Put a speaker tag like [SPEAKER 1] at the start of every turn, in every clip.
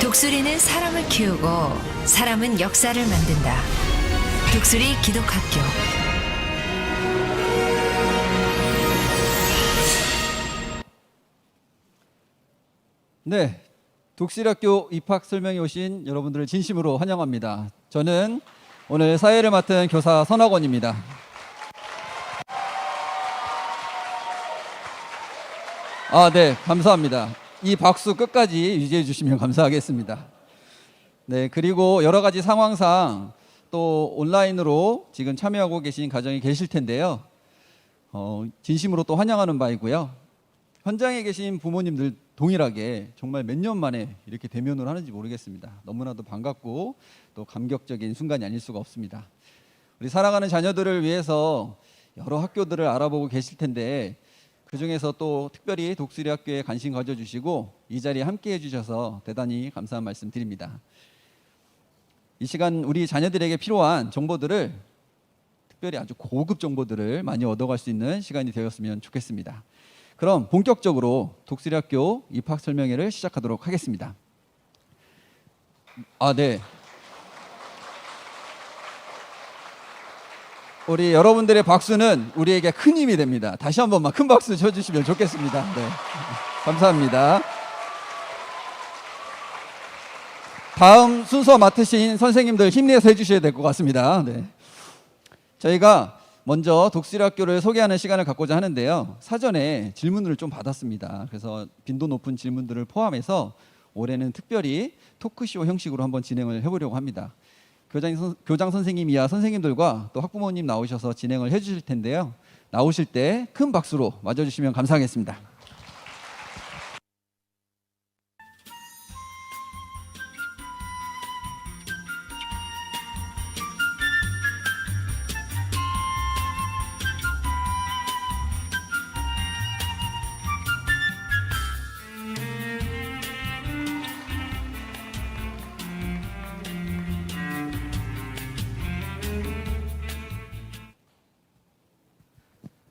[SPEAKER 1] 독수리는 사람을 키우고 사람은 역사를 만든다. 독수리 기독학교.
[SPEAKER 2] 네, 독수리학교 입학 설명에 오신 여러분들을 진심으로 환영합니다. 저는 오늘 사회를 맡은 교사 선학원입니다. 네, 감사합니다. 이 박수 끝까지 유지해 주시면 감사하겠습니다. 네, 그리고 여러 가지 상황상 또 온라인으로 지금 참여하고 계신 가정이 계실 텐데요. 진심으로 또 환영하는 바이고요. 현장에 계신 부모님들 동일하게 정말 몇 년 만에 이렇게 대면을 하는지 모르겠습니다. 너무나도 반갑고 또 감격적인 순간이 아닐 수가 없습니다. 우리 사랑하는 자녀들을 위해서 여러 학교들을 알아보고 계실 텐데 그중에서 또 특별히 독수리 학교에 관심 가져주시고 이 자리에 함께 해주셔서 대단히 감사한 말씀 드립니다. 이 시간 우리 자녀들에게 필요한 정보들을 특별히 아주 고급 정보들을 많이 얻어갈 수 있는 시간이 되었으면 좋겠습니다. 그럼 본격적으로 독수리 학교 입학 설명회를 시작하도록 하겠습니다. 네. 우리 여러분들의 박수는 우리에게 큰 힘이 됩니다. 다시 한 번만 큰 박수 쳐주시면 좋겠습니다. 네. 감사합니다. 다음 순서 맡으신 선생님들 힘내서 해주셔야 될 것 같습니다. 네. 저희가 먼저 독수리 학교를 소개하는 시간을 갖고자 하는데요. 사전에 질문을 좀 받았습니다. 그래서 빈도 높은 질문들을 포함해서 올해는 특별히 토크쇼 형식으로 한번 진행을 해보려고 합니다. 교장 선생님 이하 선생님들과 또 학부모님 나오셔서 진행을 해주실 텐데요. 나오실 때 큰 박수로 맞아주시면 감사하겠습니다.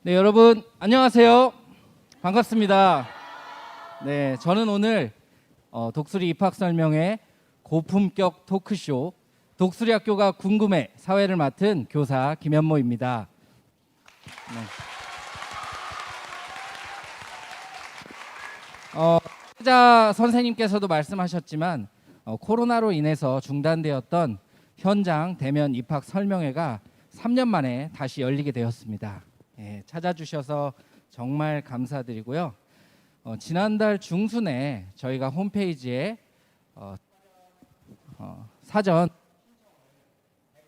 [SPEAKER 3] 네, 여러분 안녕하세요. 반갑습니다. 네, 저는 오늘 독수리 입학 설명회 고품격 토크쇼 독수리 학교가 궁금해 사회를 맡은 교사 김현모입니다. 네. 자 선생님께서도 말씀하셨지만 코로나로 인해서 중단되었던 현장 대면 입학 설명회가 3년 만에 다시 열리게 되었습니다. 찾아주셔서 정말 감사드리고요. 지난달 중순에 저희가 홈페이지에 사전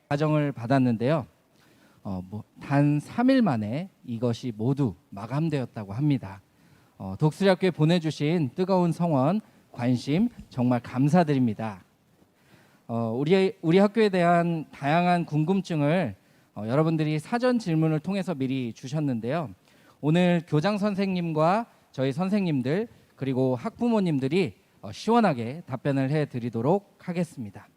[SPEAKER 3] 과정을 받았는데요. 단 3일 만에 이것이 모두 마감되었다고 합니다. 독수리 학교에 보내주신 뜨거운 성원, 관심 정말 감사드립니다. 우리 학교에 대한 다양한 궁금증을 여러분들이 사전 질문을 통해서 미리 주셨는데요. 오늘 교장 선생님과 저희 선생님들 그리고 학부모님들이 시원하게 답변을 해드리도록 하겠습니다.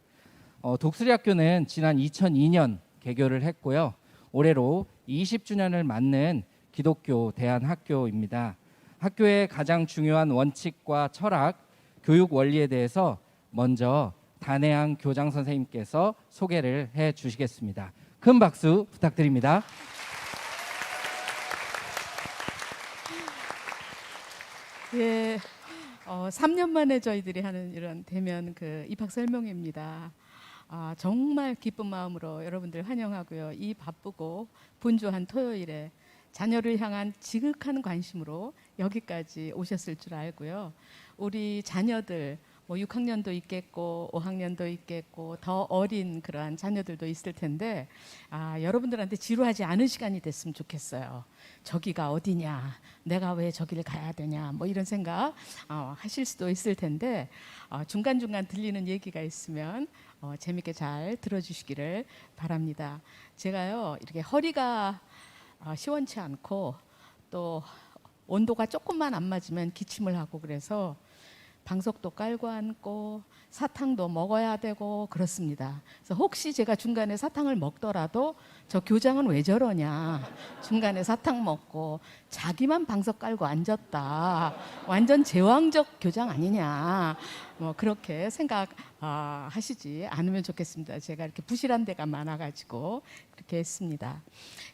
[SPEAKER 3] 독수리 학교는 지난 2002년 개교를 했고요. 올해로 20주년을 맞는 기독교 대안학교입니다. 학교의 가장 중요한 원칙과 철학, 교육 원리에 대해서 먼저 단혜양 교장 선생님께서 소개를 해주시겠습니다. 큰 박수 부탁드립니다.
[SPEAKER 4] 예, 3년 만에 저희들이 하는 이런 대면 입학 설명회입니다. 정말 기쁜 마음으로 여러분들 환영하고요. 이 바쁘고 분주한 토요일에 자녀를 향한 지극한 관심으로 여기까지 오셨을 줄 알고요. 우리 자녀들 6학년도 있겠고 5학년도 있겠고 더 어린 그러한 자녀들도 있을 텐데 여러분들한테 지루하지 않은 시간이 됐으면 좋겠어요. 저기가 어디냐, 내가 왜 저기를 가야 되냐, 이런 생각 하실 수도 있을 텐데 중간중간 들리는 얘기가 있으면 재밌게 잘 들어주시기를 바랍니다. 제가요 이렇게 허리가 시원치 않고 또 온도가 조금만 안 맞으면 기침을 하고 그래서 방석도 깔고 앉고 사탕도 먹어야 되고 그렇습니다. 그래서 혹시 제가 중간에 사탕을 먹더라도 저 교장은 왜 저러냐, 중간에 사탕 먹고 자기만 방석 깔고 앉았다, 완전 제왕적 교장 아니냐, 뭐 그렇게 생각하시지 않으면 좋겠습니다. 제가 이렇게 부실한 데가 많아가지고 그렇게 했습니다.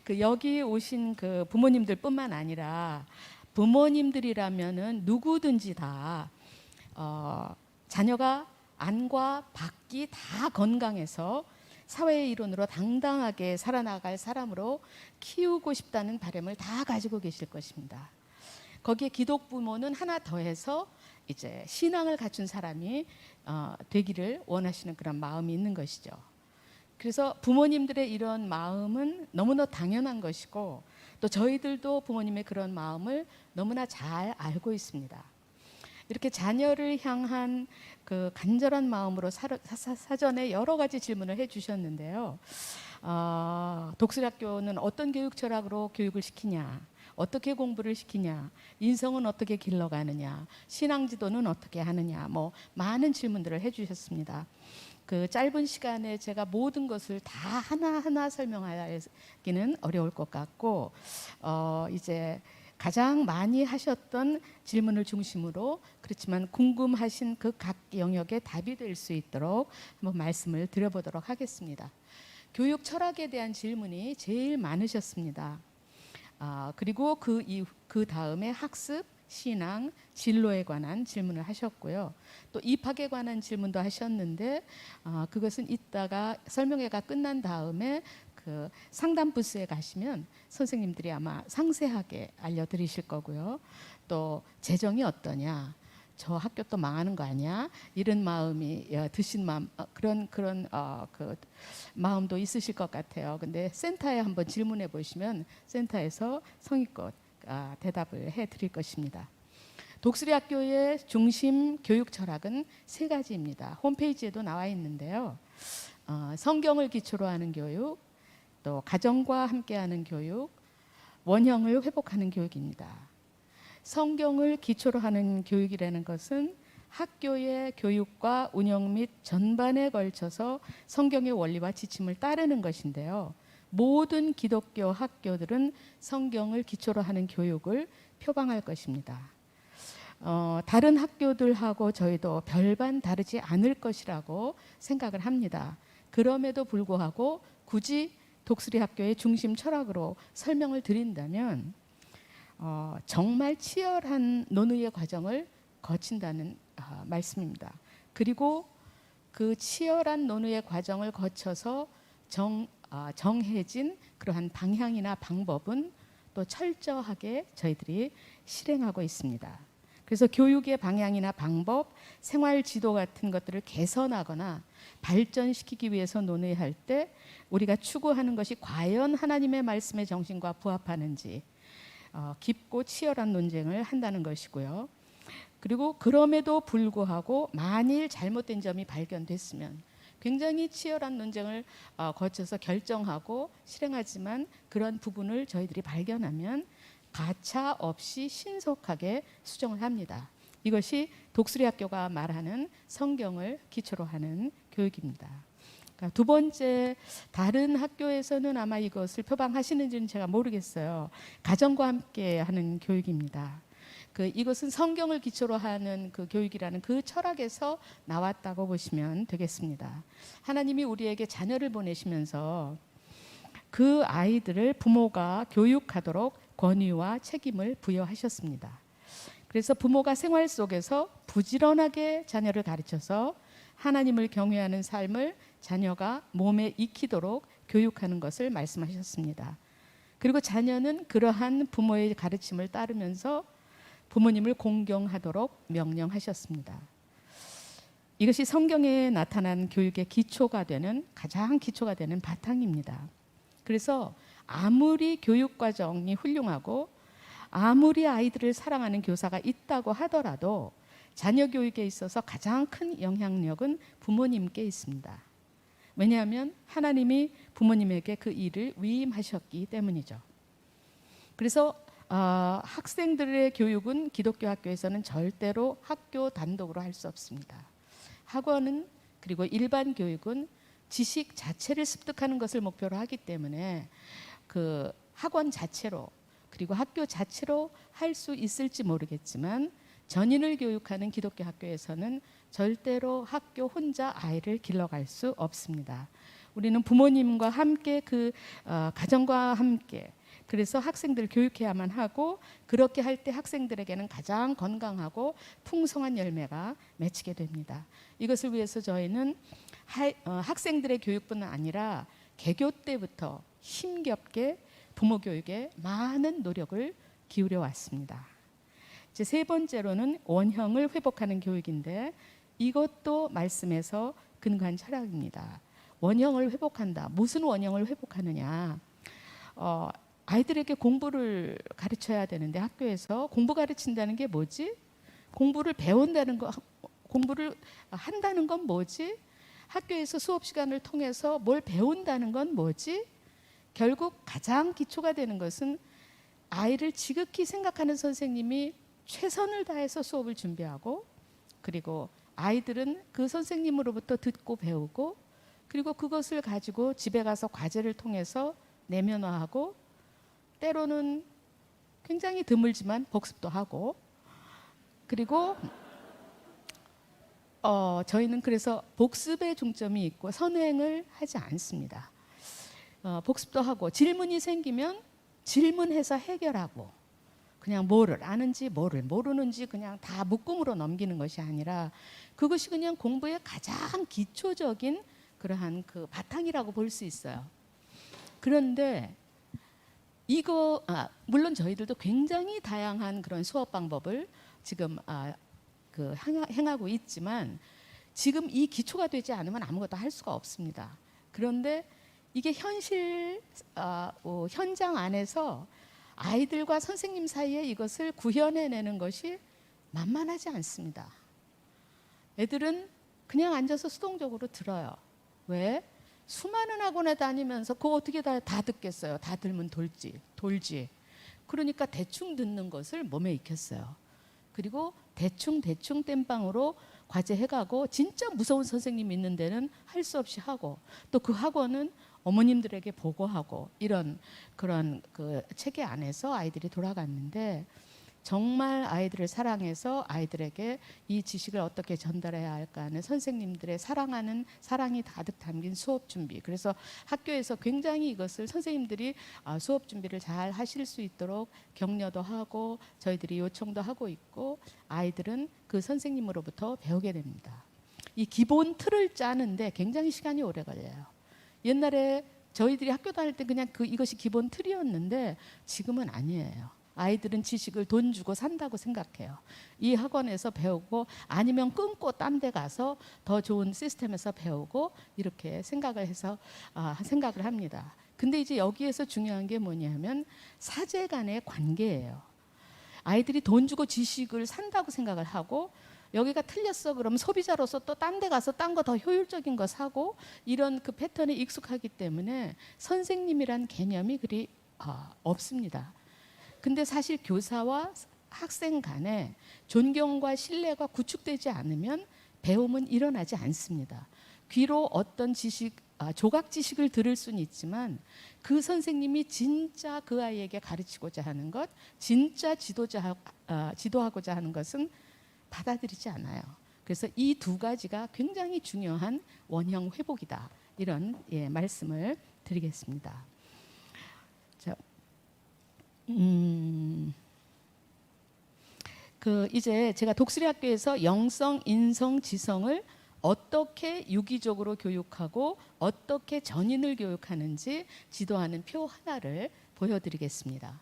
[SPEAKER 4] 그 여기 오신 그 부모님들뿐만 아니라 부모님들이라면은 누구든지 다 자녀가 안과 밖이 다 건강해서 사회의 일원으로 당당하게 살아나갈 사람으로 키우고 싶다는 바람을 다 가지고 계실 것입니다. 거기에 기독 부모는 하나 더해서 이제 신앙을 갖춘 사람이 되기를 원하시는 그런 마음이 있는 것이죠. 그래서 부모님들의 이런 마음은 너무나 당연한 것이고 또 저희들도 부모님의 그런 마음을 너무나 잘 알고 있습니다. 이렇게 자녀를 향한 그 간절한 마음으로 사전에 여러 가지 질문을 해주셨는데요. 독수리학교는 어떤 교육 철학으로 교육을 시키냐, 어떻게 공부를 시키냐, 인성은 어떻게 길러가느냐, 신앙지도는 어떻게 하느냐, 뭐 많은 질문들을 해주셨습니다. 그 짧은 시간에 제가 모든 것을 다 하나하나 설명하기는 어려울 것 같고 이제 가장 많이 하셨던 질문을 중심으로 그렇지만 궁금하신 그 각 영역에 답이 될 수 있도록 한번 말씀을 드려보도록 하겠습니다. 교육 철학에 대한 질문이 제일 많으셨습니다. 그리고 그 다음에 학습, 신앙, 진로에 관한 질문을 하셨고요. 또 입학에 관한 질문도 하셨는데 그것은 이따가 설명회가 끝난 다음에 그 상담 부스에 가시면 선생님들이 아마 상세하게 알려드리실 거고요. 또 재정이 어떠냐, 저 학교 또 망하는 거 아니야? 이런 마음이 드신 마음, 그런 그 마음도 있으실 것 같아요. 근데 센터에 한번 질문해 보시면 센터에서 성의껏 대답을 해드릴 것입니다. 독수리학교의 중심 교육 철학은 세 가지입니다. 홈페이지에도 나와 있는데요. 성경을 기초로 하는 교육, 또 가정과 함께하는 교육, 원형을 회복하는 교육입니다. 성경을 기초로 하는 교육이라는 것은 학교의 교육과 운영 및 전반에 걸쳐서 성경의 원리와 지침을 따르는 것인데요. 모든 기독교 학교들은 성경을 기초로 하는 교육을 표방할 것입니다. 다른 학교들하고 저희도 별반 다르지 않을 것이라고 생각을 합니다. 그럼에도 불구하고 굳이 독수리학교의 중심 철학으로 설명을 드린다면 정말 치열한 논의의 과정을 거친다는 말씀입니다. 그리고 그 치열한 논의의 과정을 거쳐서 정해진 그러한 방향이나 방법은 또 철저하게 저희들이 실행하고 있습니다. 그래서 교육의 방향이나 방법, 생활 지도 같은 것들을 개선하거나 발전시키기 위해서 논의할 때 우리가 추구하는 것이 과연 하나님의 말씀의 정신과 부합하는지 깊고 치열한 논쟁을 한다는 것이고요. 그리고 그럼에도 불구하고 만일 잘못된 점이 발견됐으면 굉장히 치열한 논쟁을 거쳐서 결정하고 실행하지만 그런 부분을 저희들이 발견하면 가차 없이 신속하게 수정을 합니다. 이것이 독수리학교가 말하는 성경을 기초로 하는 교육입니다. 그러니까 두 번째, 다른 학교에서는 아마 이것을 표방하시는지는 제가 모르겠어요. 가정과 함께 하는 교육입니다. 이것은 성경을 기초로 하는 그 교육이라는 그 철학에서 나왔다고 보시면 되겠습니다. 하나님이 우리에게 자녀를 보내시면서 그 아이들을 부모가 교육하도록 권위와 책임을 부여하셨습니다. 그래서 부모가 생활 속에서 부지런하게 자녀를 가르쳐서 하나님을 경외하는 삶을 자녀가 몸에 익히도록 교육하는 것을 말씀하셨습니다. 그리고 자녀는 그러한 부모의 가르침을 따르면서 부모님을 공경하도록 명령하셨습니다. 이것이 성경에 나타난 교육의 기초가 되는, 가장 기초가 되는 바탕입니다. 그래서 아무리 교육 과정이 훌륭하고 아무리 아이들을 사랑하는 교사가 있다고 하더라도 자녀 교육에 있어서 가장 큰 영향력은 부모님께 있습니다. 왜냐하면 하나님이 부모님에게 그 일을 위임하셨기 때문이죠. 그래서 학생들의 교육은 기독교 학교에서는 절대로 학교 단독으로 할 수 없습니다. 학원은 그리고 일반 교육은 지식 자체를 습득하는 것을 목표로 하기 때문에 그 학원 자체로 그리고 학교 자체로 할 수 있을지 모르겠지만 전인을 교육하는 기독교 학교에서는 절대로 학교 혼자 아이를 길러갈 수 없습니다. 우리는 부모님과 함께 가정과 함께 그래서 학생들 교육해야만 하고 그렇게 할 때 학생들에게는 가장 건강하고 풍성한 열매가 맺히게 됩니다. 이것을 위해서 저희는 학생들의 교육뿐 아니라 개교 때부터 힘겹게 부모 교육에 많은 노력을 기울여 왔습니다. 이제 세 번째로는 원형을 회복하는 교육인데 이것도 말씀에서 근간 철학입니다. 원형을 회복한다. 무슨 원형을 회복하느냐? 아이들에게 공부를 가르쳐야 되는데 학교에서 공부 가르친다는 게 뭐지? 공부를 배운다는 거, 공부를 한다는 건 뭐지? 학교에서 수업 시간을 통해서 뭘 배운다는 건 뭐지? 결국 가장 기초가 되는 것은 아이를 지극히 생각하는 선생님이 최선을 다해서 수업을 준비하고 그리고 아이들은 그 선생님으로부터 듣고 배우고 그리고 그것을 가지고 집에 가서 과제를 통해서 내면화하고 때로는 굉장히 드물지만 복습도 하고 그리고 저희는 그래서 복습에 중점이 있고 선행을 하지 않습니다. 복습도 하고 질문이 생기면 질문해서 해결하고 그냥 뭐를 아는지 뭐를 모르는지 그냥 다 묶음으로 넘기는 것이 아니라 그것이 그냥 공부의 가장 기초적인 그러한 그 바탕이라고 볼 수 있어요. 그런데 이거 물론 저희들도 굉장히 다양한 그런 수업 방법을 지금 행하고 있지만 지금 이 기초가 되지 않으면 아무것도 할 수가 없습니다. 그런데 이게 현장 안에서 아이들과 선생님 사이에 이것을 구현해내는 것이 만만하지 않습니다. 애들은 그냥 앉아서 수동적으로 들어요. 왜? 수많은 학원에 다니면서 그거 어떻게 다 듣겠어요. 다 들면 돌지. 그러니까 대충 듣는 것을 몸에 익혔어요. 그리고 대충 땜빵으로 과제 해가고 진짜 무서운 선생님 있는 데는 할 수 없이 하고 또 그 학원은 어머님들에게 보고하고 이런 그런 그 체계 안에서 아이들이 돌아갔는데 정말 아이들을 사랑해서 아이들에게 이 지식을 어떻게 전달해야 할까 하는 선생님들의 사랑이 가득 담긴 수업 준비. 그래서 학교에서 굉장히 이것을 선생님들이 수업 준비를 잘 하실 수 있도록 격려도 하고 저희들이 요청도 하고 있고 아이들은 그 선생님으로부터 배우게 됩니다. 이 기본 틀을 짜는데 굉장히 시간이 오래 걸려요. 옛날에 저희들이 학교 다닐 때 그냥 이것이 기본 틀이었는데 지금은 아니에요. 아이들은 지식을 돈 주고 산다고 생각해요. 이 학원에서 배우고 아니면 끊고 딴 데 가서 더 좋은 시스템에서 배우고 이렇게 생각을 합니다. 근데 이제 여기에서 중요한 게 뭐냐면 사제 간의 관계예요. 아이들이 돈 주고 지식을 산다고 생각을 하고 여기가 틀렸어 그러면 소비자로서 또 딴 데 가서 딴 거 더 효율적인 거 사고 이런 그 패턴에 익숙하기 때문에 선생님이란 개념이 그리 없습니다. 근데 사실 교사와 학생 간에 존경과 신뢰가 구축되지 않으면 배움은 일어나지 않습니다. 귀로 어떤 조각 지식을 들을 수는 있지만 그 선생님이 진짜 그 아이에게 가르치고자 하는 것, 진짜 지도하고자 하는 것은 받아들이지 않아요. 그래서 이 두 가지가 굉장히 중요한 원형 회복이다. 이런 말씀을 드리겠습니다. 자, 이제 제가 독수리 학교에서 영성, 인성, 지성을 어떻게 유기적으로 교육하고 어떻게 전인을 교육하는지 지도하는 표 하나를 보여드리겠습니다.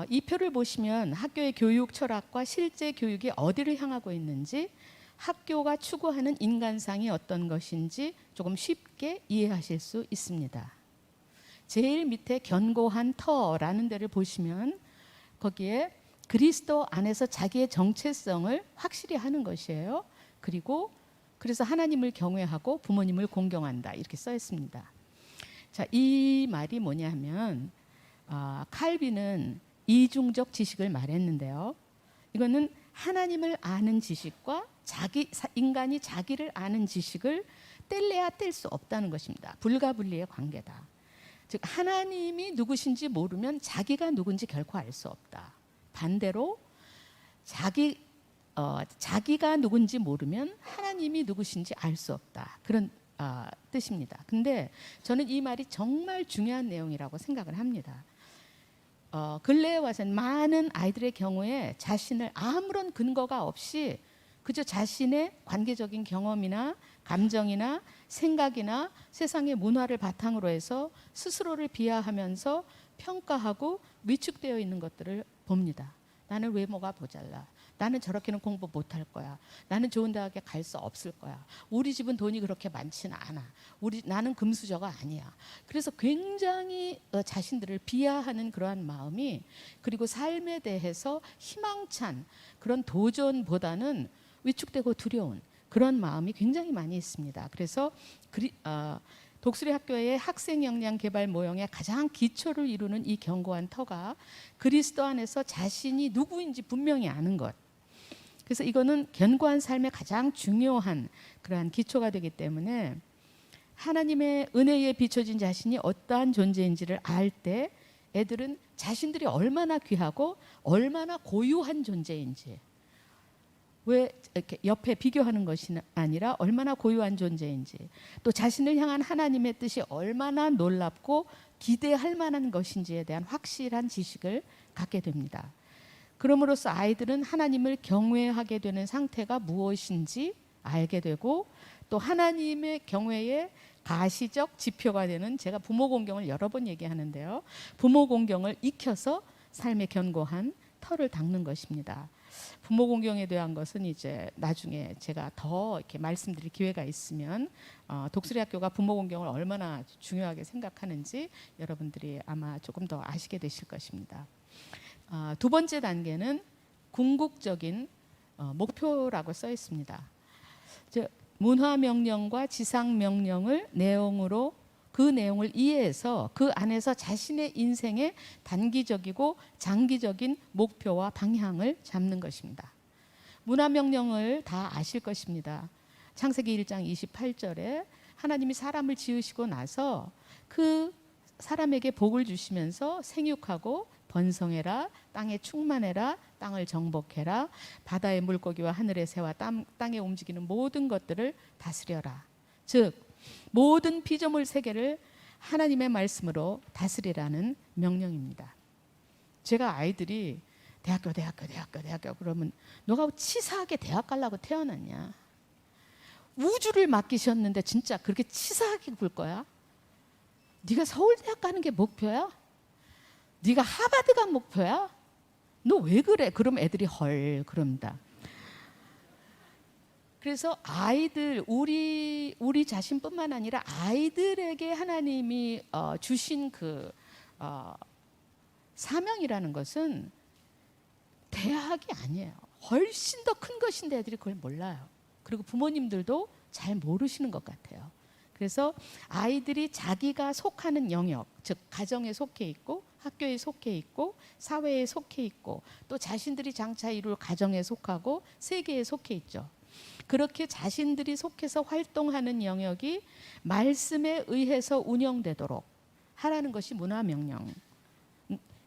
[SPEAKER 4] 이 표를 보시면 학교의 교육 철학과 실제 교육이 어디를 향하고 있는지 학교가 추구하는 인간상이 어떤 것인지 조금 쉽게 이해하실 수 있습니다. 제일 밑에 견고한 터라는 데를 보시면 거기에 그리스도 안에서 자기의 정체성을 확실히 하는 것이에요. 그리고 그래서 하나님을 경외하고 부모님을 공경한다 이렇게 써 있습니다. 자, 이 말이 뭐냐면 칼빈은 이중적 지식을 말했는데요. 이거는 하나님을 아는 지식과 인간이 자기를 아는 지식을 뗄래야 뗄 수 없다는 것입니다. 불가분리의 관계다. 즉 하나님이 누구신지 모르면 자기가 누군지 결코 알 수 없다. 반대로 자기가 누군지 모르면 하나님이 누구신지 알 수 없다. 그런 뜻입니다. 근데 저는 이 말이 정말 중요한 내용이라고 생각을 합니다. 근래에 와서는 많은 아이들의 경우에 자신을 아무런 근거가 없이 그저 자신의 관계적인 경험이나 감정이나 생각이나 세상의 문화를 바탕으로 해서 스스로를 비하하면서 평가하고 위축되어 있는 것들을 봅니다. 나는 외모가 모자라. 나는 저렇게는 공부 못할 거야. 나는 좋은 대학에 갈 수 없을 거야. 우리 집은 돈이 그렇게 많지는 않아. 나는 금수저가 아니야. 그래서 굉장히 자신들을 비하하는 그러한 마음이, 그리고 삶에 대해서 희망찬 그런 도전보다는 위축되고 두려운 그런 마음이 굉장히 많이 있습니다. 그래서 독수리 학교의 학생 역량 개발 모형의 가장 기초를 이루는 이 견고한 터가 그리스도 안에서 자신이 누구인지 분명히 아는 것. 그래서 이거는 견고한 삶의 가장 중요한 그러한 기초가 되기 때문에 하나님의 은혜에 비춰진 자신이 어떠한 존재인지를 알 때 애들은 자신들이 얼마나 귀하고 얼마나 고유한 존재인지, 왜 이렇게 옆에 비교하는 것이 아니라 얼마나 고유한 존재인지, 또 자신을 향한 하나님의 뜻이 얼마나 놀랍고 기대할 만한 것인지에 대한 확실한 지식을 갖게 됩니다. 그럼으로써 아이들은 하나님을 경외하게 되는 상태가 무엇인지 알게 되고, 또 하나님의 경외의 가시적 지표가 되는, 제가 부모 공경을 여러 번 얘기하는데요, 부모 공경을 익혀서 삶의 견고한 터를 닦는 것입니다. 부모 공경에 대한 것은 이제 나중에 제가 더 이렇게 말씀드릴 기회가 있으면 독수리 학교가 부모 공경을 얼마나 중요하게 생각하는지 여러분들이 아마 조금 더 아시게 되실 것입니다. 두 번째 단계는 궁극적인 목표라고 써 있습니다. 문화 명령과 지상 명령을 내용으로, 그 내용을 이해해서 그 안에서 자신의 인생의 단기적이고 장기적인 목표와 방향을 잡는 것입니다. 문화 명령을 다 아실 것입니다. 창세기 1장 28절에 하나님이 사람을 지으시고 나서 그 사람에게 복을 주시면서 생육하고 번성해라, 땅에 충만해라, 땅을 정복해라, 바다의 물고기와 하늘의 새와 땅에 움직이는 모든 것들을 다스려라. 즉 모든 피조물 세계를 하나님의 말씀으로 다스리라는 명령입니다. 제가 아이들이 대학교 그러면 너가 치사하게 대학 가려고 태어났냐? 우주를 맡기셨는데 진짜 그렇게 치사하게 굴 거야? 네가 서울대학 가는 게 목표야? 네가 하버드가 목표야? 너 왜 그래? 그럼 애들이 헐 그럽니다. 그래서 아이들, 우리 자신뿐만 아니라 아이들에게 하나님이 주신 그 사명이라는 것은 대학이 아니에요. 훨씬 더 큰 것인데 애들이 그걸 몰라요. 그리고 부모님들도 잘 모르시는 것 같아요. 그래서 아이들이 자기가 속하는 영역, 즉 가정에 속해 있고 학교에 속해 있고 사회에 속해 있고 또 자신들이 장차 이룰 가정에 속하고 세계에 속해 있죠. 그렇게 자신들이 속해서 활동하는 영역이 말씀에 의해서 운영되도록 하라는 것이 문화명령.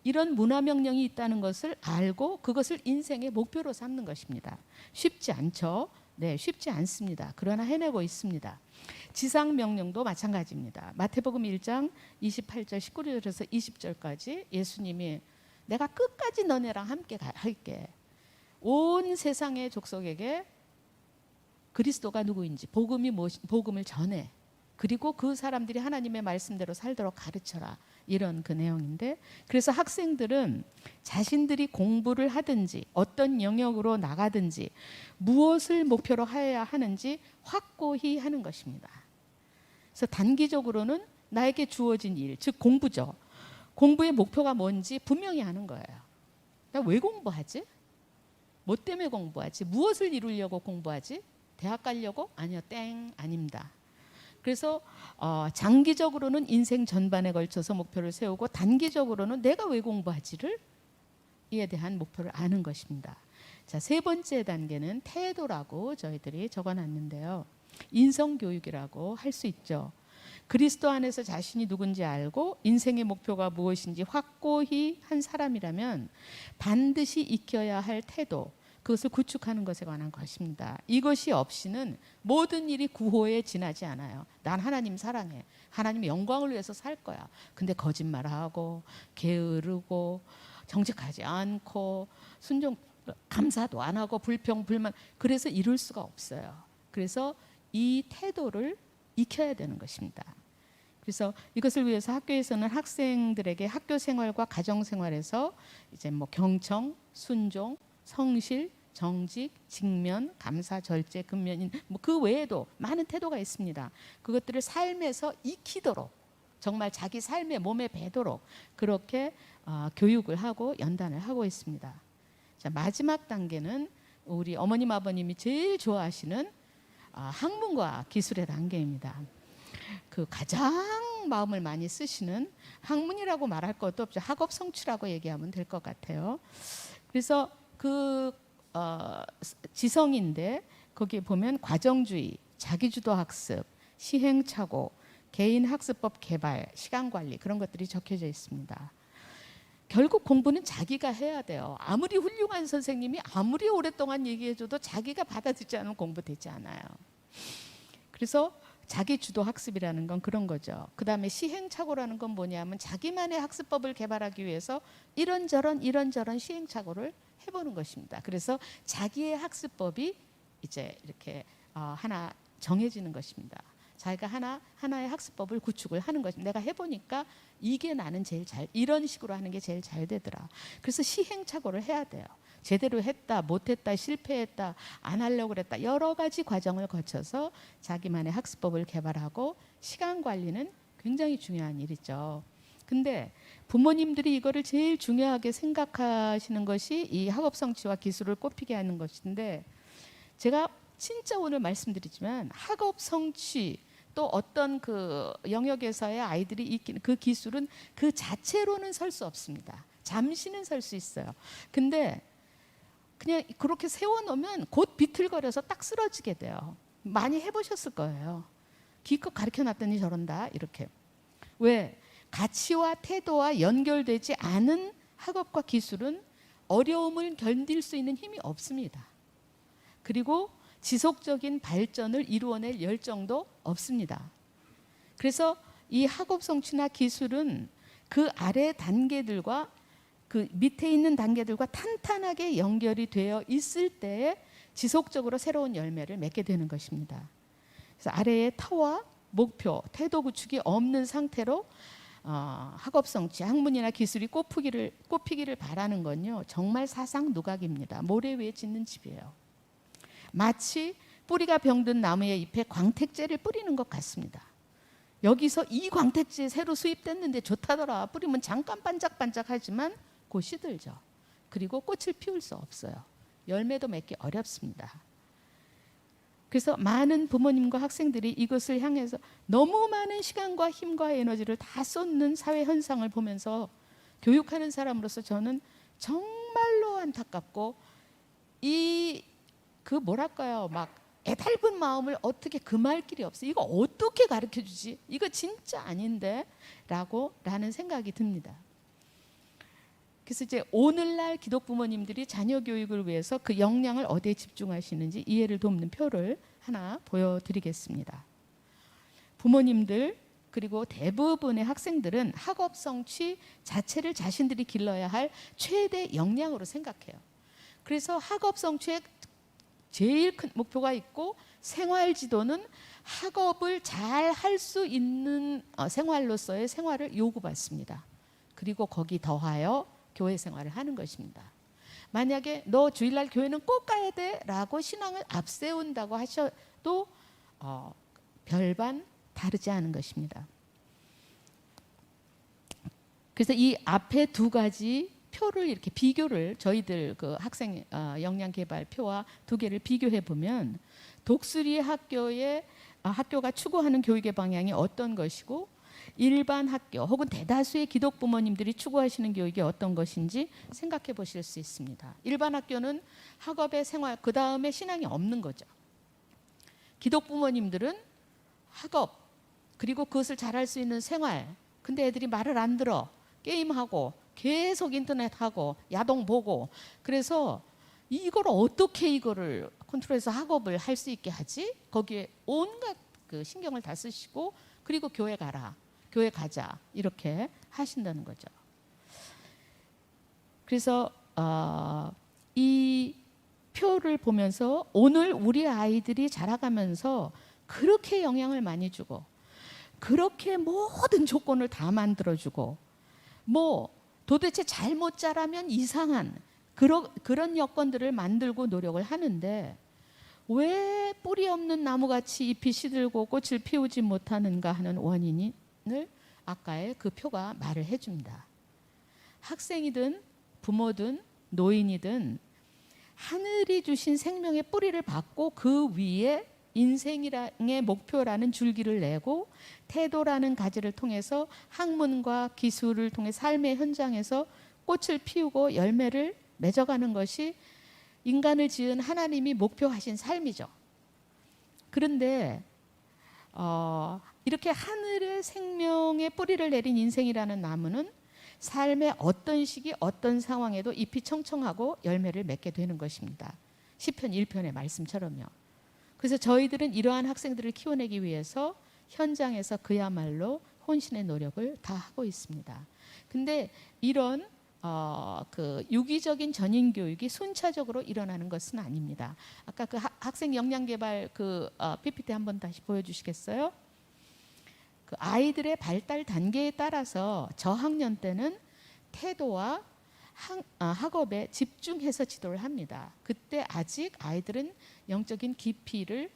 [SPEAKER 4] 이런 문화명령이 있다는 것을 알고 그것을 인생의 목표로 삼는 것입니다. 쉽지 않죠? 네, 쉽지 않습니다. 그러나 해내고 있습니다. 지상명령도 마찬가지입니다. 마태복음 1장 28절 19절에서 20절까지 예수님이 내가 끝까지 너네랑 함께 할게. 온 세상의 족속에게 그리스도가 누구인지 복음을 전해. 그리고 그 사람들이 하나님의 말씀대로 살도록 가르쳐라. 이런 그 내용인데, 그래서 학생들은 자신들이 공부를 하든지 어떤 영역으로 나가든지 무엇을 목표로 해야 하는지 확고히 하는 것입니다. 그래서 단기적으로는 나에게 주어진 일, 즉 공부죠. 공부의 목표가 뭔지 분명히 아는 거예요. 나 왜 공부하지? 뭐 때문에 공부하지? 무엇을 이루려고 공부하지? 대학 가려고? 아니요, 땡, 아닙니다. 그래서 장기적으로는 인생 전반에 걸쳐서 목표를 세우고 단기적으로는 내가 왜 공부하지를 대한 목표를 아는 것입니다. 자, 세 번째 단계는 태도라고 저희들이 적어놨는데요. 인성교육이라고 할 수 있죠. 그리스도 안에서 자신이 누군지 알고 인생의 목표가 무엇인지 확고히 한 사람이라면 반드시 익혀야 할 태도, 그것을 구축하는 것에 관한 것입니다. 이것이 없이는 모든 일이 구호에 지나지 않아요. 난 하나님 사랑해. 하나님의 영광을 위해서 살 거야. 근데 거짓말하고 게으르고 정직하지 않고 순종 감사도 안 하고 불평 불만, 그래서 이룰 수가 없어요. 그래서 이 태도를 익혀야 되는 것입니다. 그래서 이것을 위해서 학교에서는 학생들에게 학교 생활과 가정 생활에서 이제 뭐 경청, 순종, 성실, 정직, 직면, 감사, 절제, 근면인 뭐 그 외에도 많은 태도가 있습니다. 그것들을 삶에서 익히도록, 정말 자기 삶의 몸에 배도록 그렇게 교육을 하고 연단을 하고 있습니다. 자, 마지막 단계는 우리 어머님 아버님이 제일 좋아하시는 학문과 기술의 단계입니다. 그 가장 마음을 많이 쓰시는, 학문이라고 말할 것도 없죠. 학업 성취라고 얘기하면 될 것 같아요. 그래서 그 지성인데 거기에 보면 과정주의, 자기주도 학습, 시행착오, 개인 학습법 개발, 시간 관리, 그런 것들이 적혀져 있습니다. 결국 공부는 자기가 해야 돼요. 아무리 훌륭한 선생님이 아무리 오랫동안 얘기해줘도 자기가 받아들이지 않으면 공부되지 않아요. 그래서 자기 주도 학습이라는 건 그런 거죠. 그 다음에 시행착오라는 건 뭐냐면 자기만의 학습법을 개발하기 위해서 이런저런 시행착오를 해보는 것입니다. 그래서 자기의 학습법이 이제 이렇게 하나 정해지는 것입니다. 자기가 하나의 학습법을 구축을 하는 것입니다. 내가 해보니까 이게 나는 제일 이런 식으로 하는 게 제일 잘 되더라. 그래서 시행착오를 해야 돼요. 제대로 했다, 못했다, 실패했다, 안 하려고 그랬다, 여러 가지 과정을 거쳐서 자기만의 학습법을 개발하고, 시간 관리는 굉장히 중요한 일이죠. 근데 부모님들이 이거를 제일 중요하게 생각하시는 것이 이 학업 성취와 기술을 꼽히게 하는 것인데, 제가 진짜 오늘 말씀드리지만 학업 성취 또 어떤 그 영역에서의 아이들이 익히는 그 기술은 그 자체로는 설 수 없습니다. 잠시는 설 수 있어요. 근데 그냥 그렇게 세워놓으면 곧 비틀거려서 딱 쓰러지게 돼요. 많이 해보셨을 거예요. 기껏 가르쳐놨더니 저런다 이렇게. 왜? 가치와 태도와 연결되지 않은 학업과 기술은 어려움을 견딜 수 있는 힘이 없습니다. 그리고 지속적인 발전을 이루어낼 열정도 없습니다. 그래서 이 학업 성취나 기술은 그 아래 단계들과 그 밑에 있는 단계들과 탄탄하게 연결이 되어 있을 때에 지속적으로 새로운 열매를 맺게 되는 것입니다. 그래서 아래의 터와 목표, 태도 구축이 없는 상태로 학업 성취, 학문이나 기술이 꼽히기를 바라는 건요, 정말 사상 누각입니다. 모래 위에 짓는 집이에요. 마치 뿌리가 병든 나무의 잎에 광택제를 뿌리는 것 같습니다. 여기서 이 광택제 새로 수입됐는데 좋다더라. 뿌리면 잠깐 반짝반짝하지만 곧 시들죠. 그리고 꽃을 피울 수 없어요. 열매도 맺기 어렵습니다. 그래서 많은 부모님과 학생들이 이것을 향해서 너무 많은 시간과 힘과 에너지를 다 쏟는 사회 현상을 보면서 교육하는 사람으로서 저는 정말로 안타깝고, 그 뭐랄까요, 막 애달픈 마음을 어떻게 금할 길이 없어요. 이거 어떻게 가르쳐주지? 이거 진짜 아닌데? 라는 생각이 듭니다. 그래서 이제 오늘날 기독 부모님들이 자녀 교육을 위해서 그 역량을 어디에 집중하시는지 이해를 돕는 표를 하나 보여드리겠습니다. 부모님들 그리고 대부분의 학생들은 학업 성취 자체를 자신들이 길러야 할 최대 역량으로 생각해요. 그래서 학업 성취에 제일 큰 목표가 있고, 생활 지도는 학업을 잘 할 수 있는 생활로서의 생활을 요구받습니다. 그리고 거기 더하여 교회 생활을 하는 것입니다. 만약에 너 주일날 교회는 꼭 가야 돼 라고 신앙을 앞세운다고 하셔도 별반 다르지 않은 것입니다. 그래서 이 앞에 두 가지 표를 이렇게 비교를, 저희들 그 학생 역량 개발 표와 두 개를 비교해 보면 독수리 학교가 추구하는 교육의 방향이 어떤 것이고, 일반 학교 혹은 대다수의 기독 부모님들이 추구하시는 교육이 어떤 것인지 생각해 보실 수 있습니다. 일반 학교는 학업의 생활, 그 다음에 신앙이 없는 거죠. 기독 부모님들은 학업, 그리고 그것을 잘할 수 있는 생활. 근데 애들이 말을 안 들어. 게임하고 계속 인터넷하고 야동 보고. 그래서 이걸 어떻게 이거를 컨트롤해서 학업을 할 수 있게 하지? 거기에 온갖 그 신경을 다 쓰시고, 그리고 교회 가라, 교회 가자, 이렇게 하신다는 거죠. 그래서 이 표를 보면서 오늘 우리 아이들이 자라가면서 그렇게 영향을 많이 주고, 그렇게 모든 조건을 다 만들어주고, 뭐 도대체 잘못 자라면 이상한 그런 여건들을 만들고 노력을 하는데, 왜 뿌리 없는 나무같이 잎이 시들고 꽃을 피우지 못하는가 하는 원인을 아까의 그 표가 말을 해줍니다. 학생이든 부모든 노인이든 하늘이 주신 생명의 뿌리를 받고 그 위에 인생의 목표라는 줄기를 내고 태도라는 가지를 통해서 학문과 기술을 통해 삶의 현장에서 꽃을 피우고 열매를 맺어가는 것이 인간을 지은 하나님이 목표하신 삶이죠. 그런데 이렇게 하늘의 생명의 뿌리를 내린 인생이라는 나무는 삶의 어떤 시기 어떤 상황에도 잎이 청청하고 열매를 맺게 되는 것입니다. 시편 1편의 말씀처럼요. 그래서 저희들은 이러한 학생들을 키워내기 위해서 현장에서 그야말로 혼신의 노력을 다 하고 있습니다. 근데 이런 그 유기적인 전인 교육이 순차적으로 일어나는 것은 아닙니다. 아까 그 학생 역량 개발 그 PPT 한번 다시 보여주시겠어요? 그 아이들의 발달 단계에 따라서 저학년 때는 태도와 학업에 집중해서 지도를 합니다. 그때 아직 아이들은 영적인 깊이를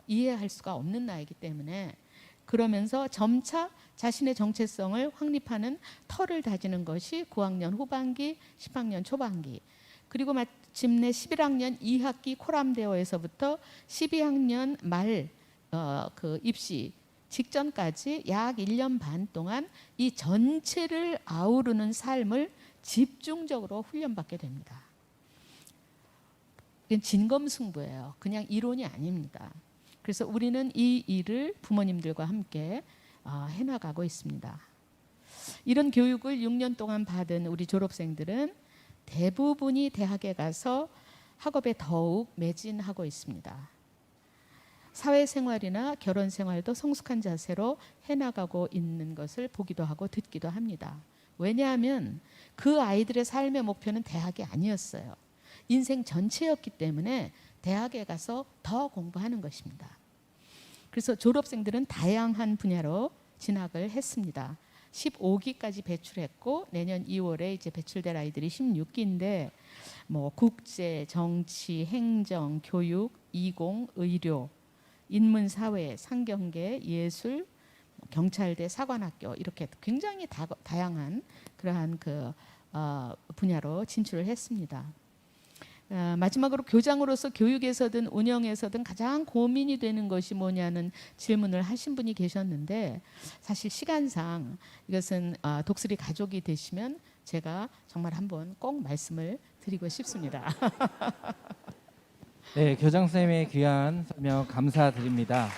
[SPEAKER 4] 이해할 수가 없는 나이기 때문에, 그러면서 점차 자신의 정체성을 확립하는 터를 다지는 것이 9학년 후반기, 10학년 초반기, 그리고 마침내 11학년 2학기 코람대어에서부터 12학년 말 그 입시 직전까지 약 1년 반 동안 이 전체를 아우르는 삶을 집중적으로 훈련받게 됩니다. 이건 진검승부예요. 그냥 이론이 아닙니다. 그래서 우리는 이 일을 부모님들과 함께 해나가고 있습니다. 이런 교육을 6년 동안 받은 우리 졸업생들은 대부분이 대학에 가서 학업에 더욱 매진하고 있습니다. 사회생활이나 결혼생활도 성숙한 자세로 해나가고 있는 것을 보기도 하고 듣기도 합니다. 왜냐하면 그 아이들의 삶의 목표는 대학이 아니었어요. 인생 전체였기 때문에 대학에 가서 더 공부하는 것입니다. 그래서 졸업생들은 다양한 분야로 진학을 했습니다. 15기까지 배출했고 내년 2월에 이제 배출될 아이들이 16기인데 뭐 국제, 정치, 행정, 교육, 이공, 의료, 인문사회, 상경계, 예술, 경찰대, 사관학교, 이렇게 굉장히 다양한 그러한 그 분야로 진출을 했습니다. 마지막으로 교장으로서 교육에서든 운영에서든 가장 고민이 되는 것이 뭐냐는 질문을 하신 분이 계셨는데, 사실 시간상 이것은 독수리 가족이 되시면 제가 정말 한번 꼭 말씀을 드리고 싶습니다.
[SPEAKER 3] 네, 교장 선생님의 귀한 설명 감사드립니다.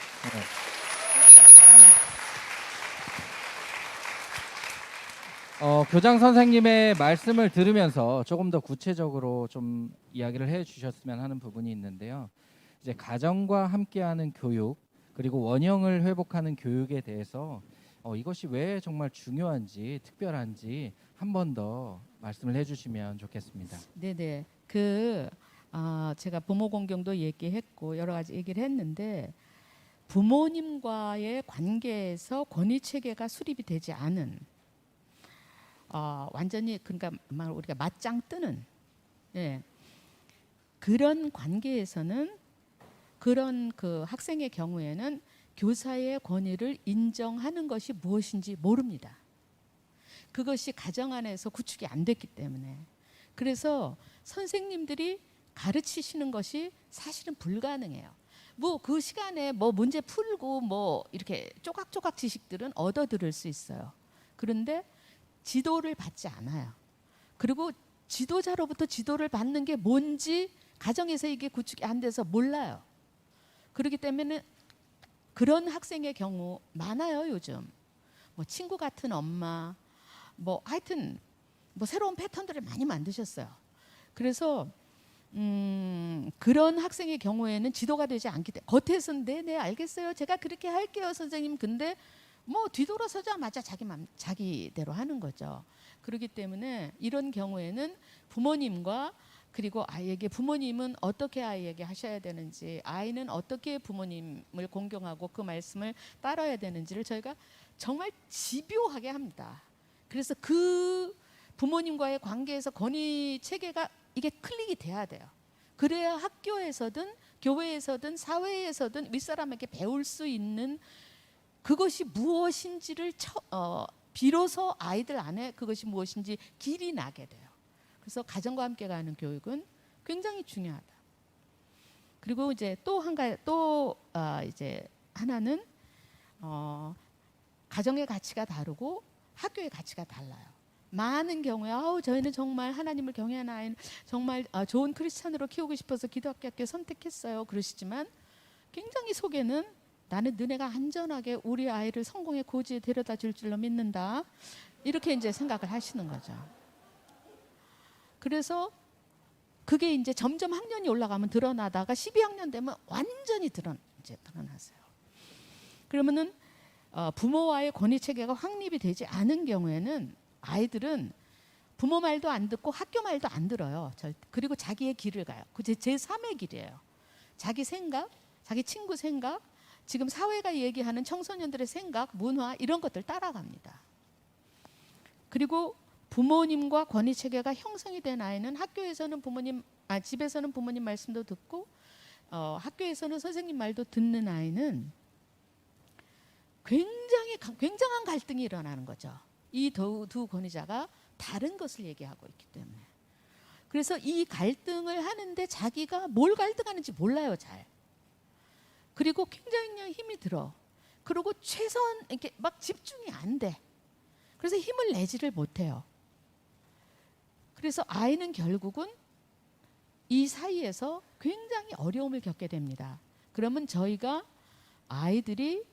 [SPEAKER 3] 교장 선생님의 말씀을 들으면서 조금 더 구체적으로 좀 이야기를 해주셨으면 하는 부분이 있는데요. 이제 가정과 함께하는 교육, 그리고 원형을 회복하는 교육에 대해서 이것이 왜 정말 중요한지, 특별한지 한 번 더 말씀을 해주시면 좋겠습니다.
[SPEAKER 4] 네네. 제가 부모 공경도 얘기했고 여러 가지 얘기를 했는데, 부모님과의 관계에서 권위 체계가 수립이 되지 않은 완전히 그러니까 우리가 맞짱 뜨는 그런 관계에서는 그런 그 학생의 경우에는 교사의 권위를 인정하는 것이 무엇인지 모릅니다. 그것이 가정 안에서 구축이 안 됐기 때문에. 그래서 선생님들이 가르치시는 것이 사실은 불가능해요. 뭐 그 시간에 뭐 문제 풀고 뭐 이렇게 조각조각 지식들은 얻어 들을 수 있어요. 그런데 지도를 받지 않아요. 그리고 지도자로부터 지도를 받는 게 뭔지 가정에서 이게 구축이 안 돼서 몰라요. 그렇기 때문에 그런 학생의 경우 많아요, 요즘. 뭐 친구 같은 엄마, 뭐 하여튼 뭐 새로운 패턴들을 많이 만드셨어요. 그래서 그런 학생의 경우에는 지도가 되지 않기 때문에 겉에서는 네 알겠어요, 제가 그렇게 할게요 선생님. 근데 뭐 뒤돌아서자마자 자기대로 하는 거죠. 그렇기 때문에 이런 경우에는 부모님과 그리고 아이에게 부모님은 어떻게 아이에게 하셔야 되는지, 아이는 어떻게 부모님을 공경하고 그 말씀을 따라야 되는지를 저희가 정말 집요하게 합니다. 그래서 그 부모님과의 관계에서 권위 체계가 이게 클릭이 돼야 돼요. 그래야 학교에서든 교회에서든 사회에서든 윗사람에게 배울 수 있는 그것이 무엇인지를 비로소 아이들 안에 그것이 무엇인지 길이 나게 돼요. 그래서 가정과 함께 가는 교육은 굉장히 중요하다. 그리고 이제 이제 하나는 가정의 가치가 다르고 학교의 가치가 달라요. 많은 경우에 저희는 정말 하나님을 경외하는 아이는 정말 좋은 크리스찬으로 키우고 싶어서 기독교 학교 선택했어요. 그러시지만 굉장히 속에는 나는 너네가 안전하게 우리 아이를 성공의 고지에 데려다 줄 줄로 믿는다. 이렇게 이제 생각을 하시는 거죠. 그래서 그게 이제 점점 학년이 올라가면 드러나다가 12학년 되면 완전히 드러나세요. 그러면은 부모와의 권위 체계가 확립이 되지 않은 경우에는 아이들은 부모 말도 안 듣고 학교 말도 안 들어요. 그리고 자기의 길을 가요. 그 제3의 길이에요. 자기 생각, 자기 친구 생각, 지금 사회가 얘기하는 청소년들의 생각, 문화 이런 것들 따라갑니다. 그리고 부모님과 권위 체계가 형성이 된 아이는 학교에서는 집에서는 부모님 말씀도 듣고 학교에서는 선생님 말도 듣는 아이는 굉장한 갈등이 일어나는 거죠. 이 두 권위자가 다른 것을 얘기하고 있기 때문에. 그래서 이 갈등을 하는데 자기가 뭘 갈등하는지 몰라요, 잘. 그리고 굉장히 그냥 힘이 들어. 그리고 이렇게 막 집중이 안 돼. 그래서 힘을 내지를 못해요. 그래서 아이는 결국은 이 사이에서 굉장히 어려움을 겪게 됩니다. 그러면 저희가 아이들이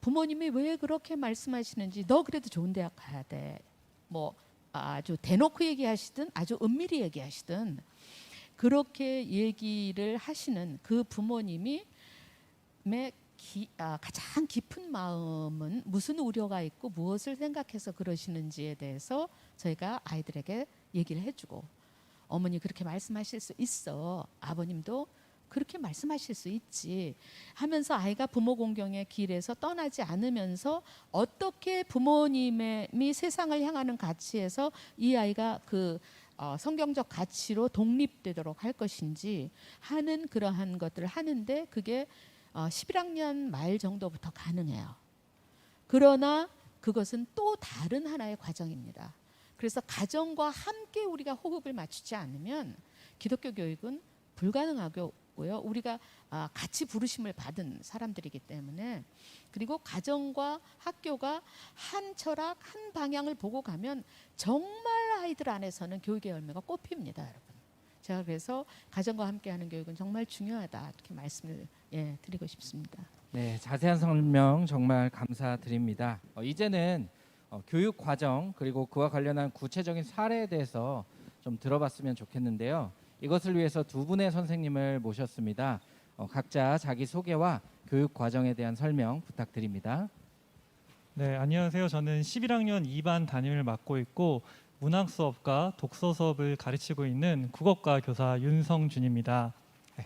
[SPEAKER 4] 부모님이 왜 그렇게 말씀하시는지, 너 그래도 좋은 대학 가야 돼. 뭐 아주 대놓고 얘기하시든 아주 은밀히 얘기하시든 그렇게 얘기를 하시는 그 부모님이 가장 깊은 마음은 무슨 우려가 있고 무엇을 생각해서 그러시는지에 대해서 저희가 아이들에게 얘기를 해주고, 어머니 그렇게 말씀하실 수 있어, 아버님도 그렇게 말씀하실 수 있지 하면서 아이가 부모 공경의 길에서 떠나지 않으면서 어떻게 부모님이 세상을 향하는 가치에서 이 아이가 그 성경적 가치로 독립되도록 할 것인지 하는 그러한 것들을 하는데 그게 11학년 말 정도부터 가능해요. 그러나 그것은 또 다른 하나의 과정입니다. 그래서 가정과 함께 우리가 호흡을 맞추지 않으면 기독교 교육은 불가능하고요. 우리가 같이 부르심을 받은 사람들이기 때문에, 그리고 가정과 학교가 한 철학, 한 방향을 보고 가면 정말 아이들 안에서는 교육의 열매가 꽃핍니다, 여러분. 제가 그래서 가정과 함께하는 교육은 정말 중요하다, 이렇게 말씀을 드리고 싶습니다.
[SPEAKER 3] 네, 자세한 설명 정말 감사드립니다. 이제는 교육 과정 그리고 그와 관련한 구체적인 사례에 대해서 좀 들어봤으면 좋겠는데요. 이것을 위해서 두 분의 선생님을 모셨습니다. 각자 자기 소개와 교육 과정에 대한 설명 부탁드립니다.
[SPEAKER 5] 네, 안녕하세요. 저는 11학년 2반 담임을 맡고 있고 문학 수업과 독서 수업을 가르치고 있는 국어과 교사 윤성준입니다. 네.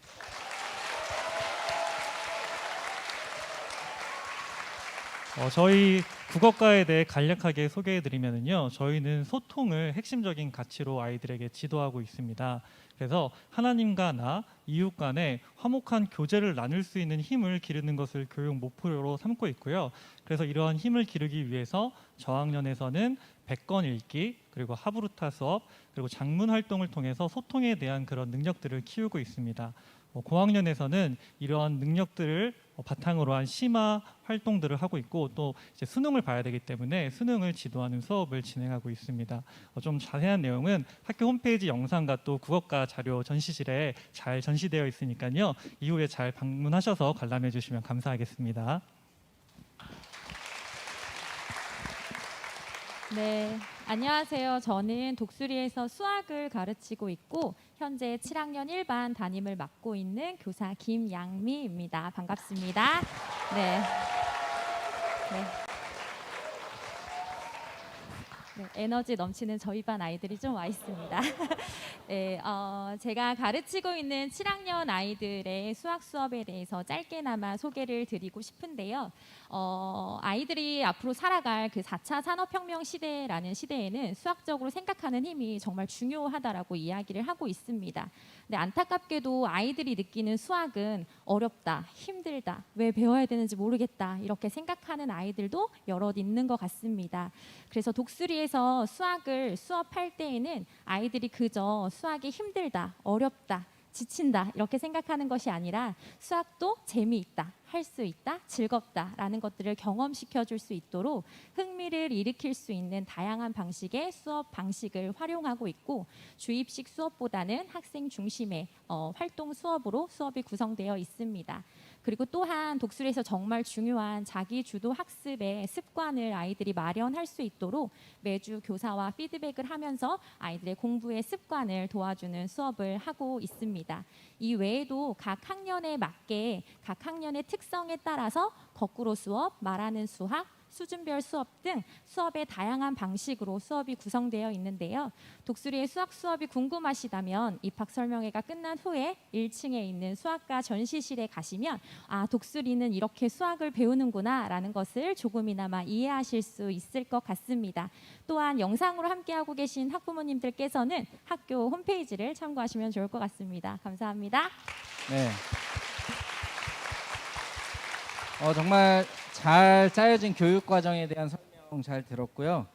[SPEAKER 5] 저희 국어과에 대해 간략하게 소개해드리면요, 저희는 소통을 핵심적인 가치로 아이들에게 지도하고 있습니다. 그래서 하나님과 나, 이웃 간에 화목한 교제를 나눌 수 있는 힘을 기르는 것을 교육 목표로 삼고 있고요. 그래서 이러한 힘을 기르기 위해서 저학년에서는 100권 읽기, 그리고 하브루타 수업, 그리고 장문 활동을 통해서 소통에 대한 그런 능력들을 키우고 있습니다. 고학년에서는 이러한 능력들을 바탕으로 한 심화 활동들을 하고 있고 또 이제 수능을 봐야 되기 때문에 수능을 지도하는 수업을 진행하고 있습니다. 좀 자세한 내용은 학교 홈페이지 영상과 또 국어과 자료 전시실에 잘 전시되어 있으니까요. 이후에 잘 방문하셔서 관람해 주시면 감사하겠습니다.
[SPEAKER 6] 네, 안녕하세요. 저는 독수리에서 수학을 가르치고 있고 현재 7학년 1반 담임을 맡고 있는 교사 김양미입니다. 반갑습니다. 네. 네. 네, 에너지 넘치는 저희 반 아이들이 좀 와 있습니다. 네, 제가 가르치고 있는 7학년 아이들의 수학 수업에 대해서 짧게나마 소개를 드리고 싶은데요. 아이들이 앞으로 살아갈 그 4차 산업혁명 시대라는 시대에는 수학적으로 생각하는 힘이 정말 중요하다라고 이야기를 하고 있습니다. 근데 안타깝게도 아이들이 느끼는 수학은 어렵다, 힘들다, 왜 배워야 되는지 모르겠다 이렇게 생각하는 아이들도 여럿 있는 것 같습니다. 그래서 독수리에서 수학을 수업할 때에는 아이들이 그저 수학이 힘들다, 어렵다, 지친다 이렇게 생각하는 것이 아니라 수학도 재미있다, 할 수 있다, 즐겁다라는 것들을 경험시켜 줄 수 있도록 흥미를 일으킬 수 있는 다양한 방식의 수업 방식을 활용하고 있고 주입식 수업보다는 학생 중심의 활동 수업으로 수업이 구성되어 있습니다. 그리고 또한 독수리에서 정말 중요한 자기 주도 학습의 습관을 아이들이 마련할 수 있도록 매주 교사와 피드백을 하면서 아이들의 공부의 습관을 도와주는 수업을 하고 있습니다. 이 외에도 각 학년에 맞게 각 학년의 특성에 따라서 거꾸로 수업, 말하는 수학, 수준별 수업 등 수업의 다양한 방식으로 수업이 구성되어 있는데요. 독수리의 수학 수업이 궁금하시다면 입학 설명회가 끝난 후에 1층에 있는 수학과 전시실에 가시면 아, 독수리는 이렇게 수학을 배우는구나 라는 것을 조금이나마 이해하실 수 있을 것 같습니다. 또한 영상으로 함께하고 계신 학부모님들께서는 학교 홈페이지를 참고하시면 좋을 것 같습니다. 감사합니다.
[SPEAKER 3] 네. 정말 잘 짜여진 교육 과정에 대한 설명 잘 들었고요.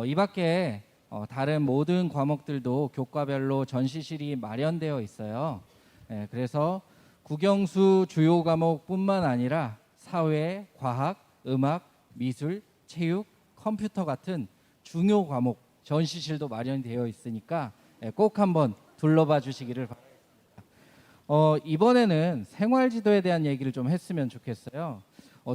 [SPEAKER 3] 이 밖에 다른 모든 과목들도 교과별로 전시실이 마련되어 있어요. 네, 그래서 국영수 주요 과목뿐만 아니라 사회, 과학, 음악, 미술, 체육, 컴퓨터 같은 중요 과목 전시실도 마련되어 있으니까 꼭 한번 둘러봐 주시기를 바랍니다. 이번에는 생활지도에 대한 얘기를 좀 했으면 좋겠어요.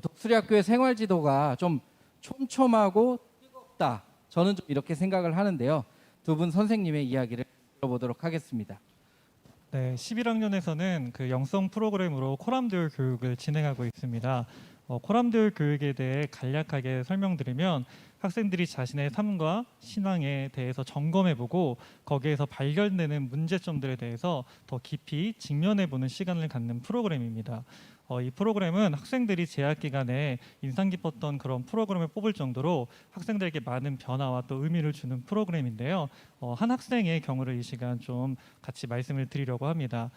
[SPEAKER 3] 독수리 학교의 생활지도가 좀 촘촘하고 뜨겁다. 저는 좀 이렇게 생각을 하는데요. 두 분 선생님의 이야기를 들어보도록 하겠습니다.
[SPEAKER 5] 네, 11학년에서는 그 영성 프로그램으로 코람듀얼 교육을 진행하고 있습니다. 코람듀얼 교육에 대해 간략하게 설명드리면 학생들이 자신의 삶과 신앙에 대해서 점검해보고 거기에서 발견되는 문제점들에 대해서 더 깊이 직면해보는 시간을 갖는 프로그램입니다. 이 프로그램은 학생들이 재학 기간에 인상 깊었던 그런 프로그램을 뽑을 정도로 학생들에게 많은 변화와 또 의미를 주는 프로그램인데요. 한 학생의 경우를 이 시간 좀 같이 말씀을 드리려고 합니다.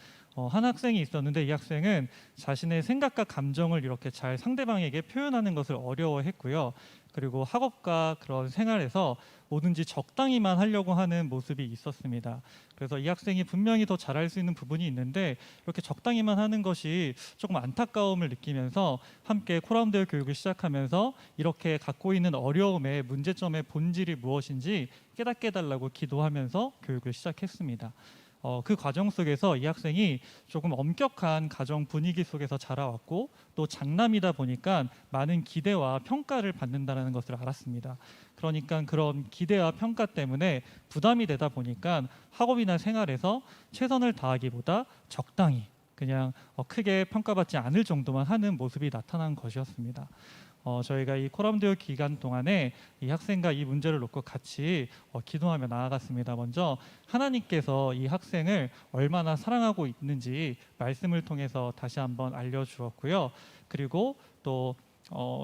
[SPEAKER 5] 한 학생이 있었는데 이 학생은 자신의 생각과 감정을 이렇게 잘 상대방에게 표현하는 것을 어려워했고요. 그리고 학업과 그런 생활에서 뭐든지 적당히만 하려고 하는 모습이 있었습니다. 그래서 이 학생이 분명히 더 잘할 수 있는 부분이 있는데 이렇게 적당히만 하는 것이 조금 안타까움을 느끼면서 함께 코람듀얼 교육을 시작하면서 이렇게 갖고 있는 어려움의 문제점의 본질이 무엇인지 깨닫게 해달라고 기도하면서 교육을 시작했습니다. 그 과정 속에서 이 학생이 조금 엄격한 가정 분위기 속에서 자라왔고 또 장남이다 보니까 많은 기대와 평가를 받는다는 것을 알았습니다. 그러니까 그런 기대와 평가 때문에 부담이 되다 보니까 학업이나 생활에서 최선을 다하기보다 적당히 그냥 크게 평가받지 않을 정도만 하는 모습이 나타난 것이었습니다. 저희가 이 코람듀얼 기간 동안에 이 학생과 이 문제를 놓고 같이 기도하며 나아갔습니다. 먼저 하나님께서 이 학생을 얼마나 사랑하고 있는지 말씀을 통해서 다시 한번 알려주었고요. 그리고 또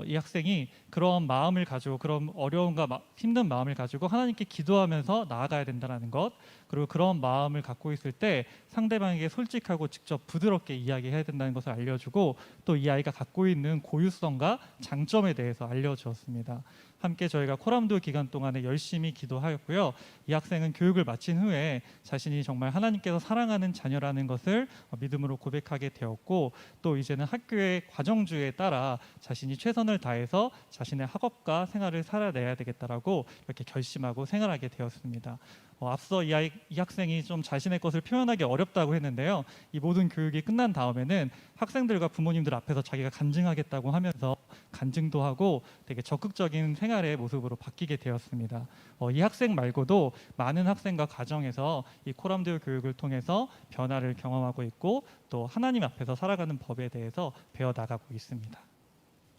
[SPEAKER 5] 이 학생이 그런 마음을 가지고 그런 어려움과 힘든 마음을 가지고 하나님께 기도하면서 나아가야 된다는 것, 그리고 그런 마음을 갖고 있을 때 상대방에게 솔직하고 직접 부드럽게 이야기해야 된다는 것을 알려주고 또 이 아이가 갖고 있는 고유성과 장점에 대해서 알려주었습니다. 함께 저희가 코람도 기간 동안에 열심히 기도하였고요. 이 학생은 교육을 마친 후에 자신이 정말 하나님께서 사랑하는 자녀라는 것을 믿음으로 고백하게 되었고 또 이제는 학교의 과정주에 따라 자신이 최선을 다해서 자신의 학업과 생활을 살아내야 되겠다라고 이렇게 결심하고 생활하게 되었습니다. 앞서 이 학생이 좀 자신의 것을 표현하기 어렵다고 했는데요. 이 모든 교육이 끝난 다음에는 학생들과 부모님들 앞에서 자기가 간증하겠다고 하면서 간증도 하고 되게 적극적인 생활의 모습으로 바뀌게 되었습니다. 이 학생 말고도 많은 학생과 가정에서 이 코람데오 교육을 통해서 변화를 경험하고 있고 또 하나님 앞에서 살아가는 법에 대해서 배워나가고 있습니다.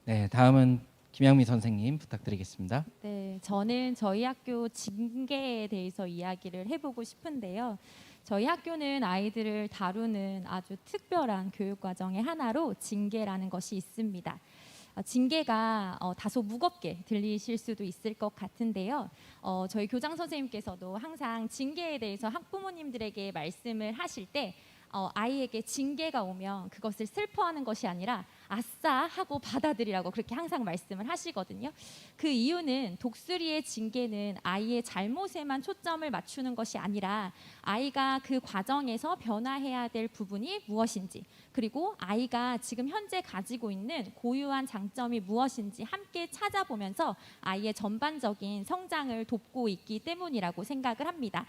[SPEAKER 3] 네, 다음은 김양미 선생님 부탁드리겠습니다.
[SPEAKER 6] 네, 저는 저희 학교 징계에 대해서 이야기를 해보고 싶은데요. 저희 학교는 아이들을 다루는 아주 특별한 교육 과정의 하나로 징계라는 것이 있습니다. 징계가 다소 무겁게 들리실 수도 있을 것 같은데요. 저희 교장 선생님께서도 항상 징계에 대해서 학부모님들에게 말씀을 하실 때 아이에게 징계가 오면 그것을 슬퍼하는 것이 아니라 아싸 하고 받아들이라고 그렇게 항상 말씀을 하시거든요. 그 이유는 독수리의 징계는 아이의 잘못에만 초점을 맞추는 것이 아니라 아이가 그 과정에서 변화해야 될 부분이 무엇인지 그리고 아이가 지금 현재 가지고 있는 고유한 장점이 무엇인지 함께 찾아보면서 아이의 전반적인 성장을 돕고 있기 때문이라고 생각을 합니다.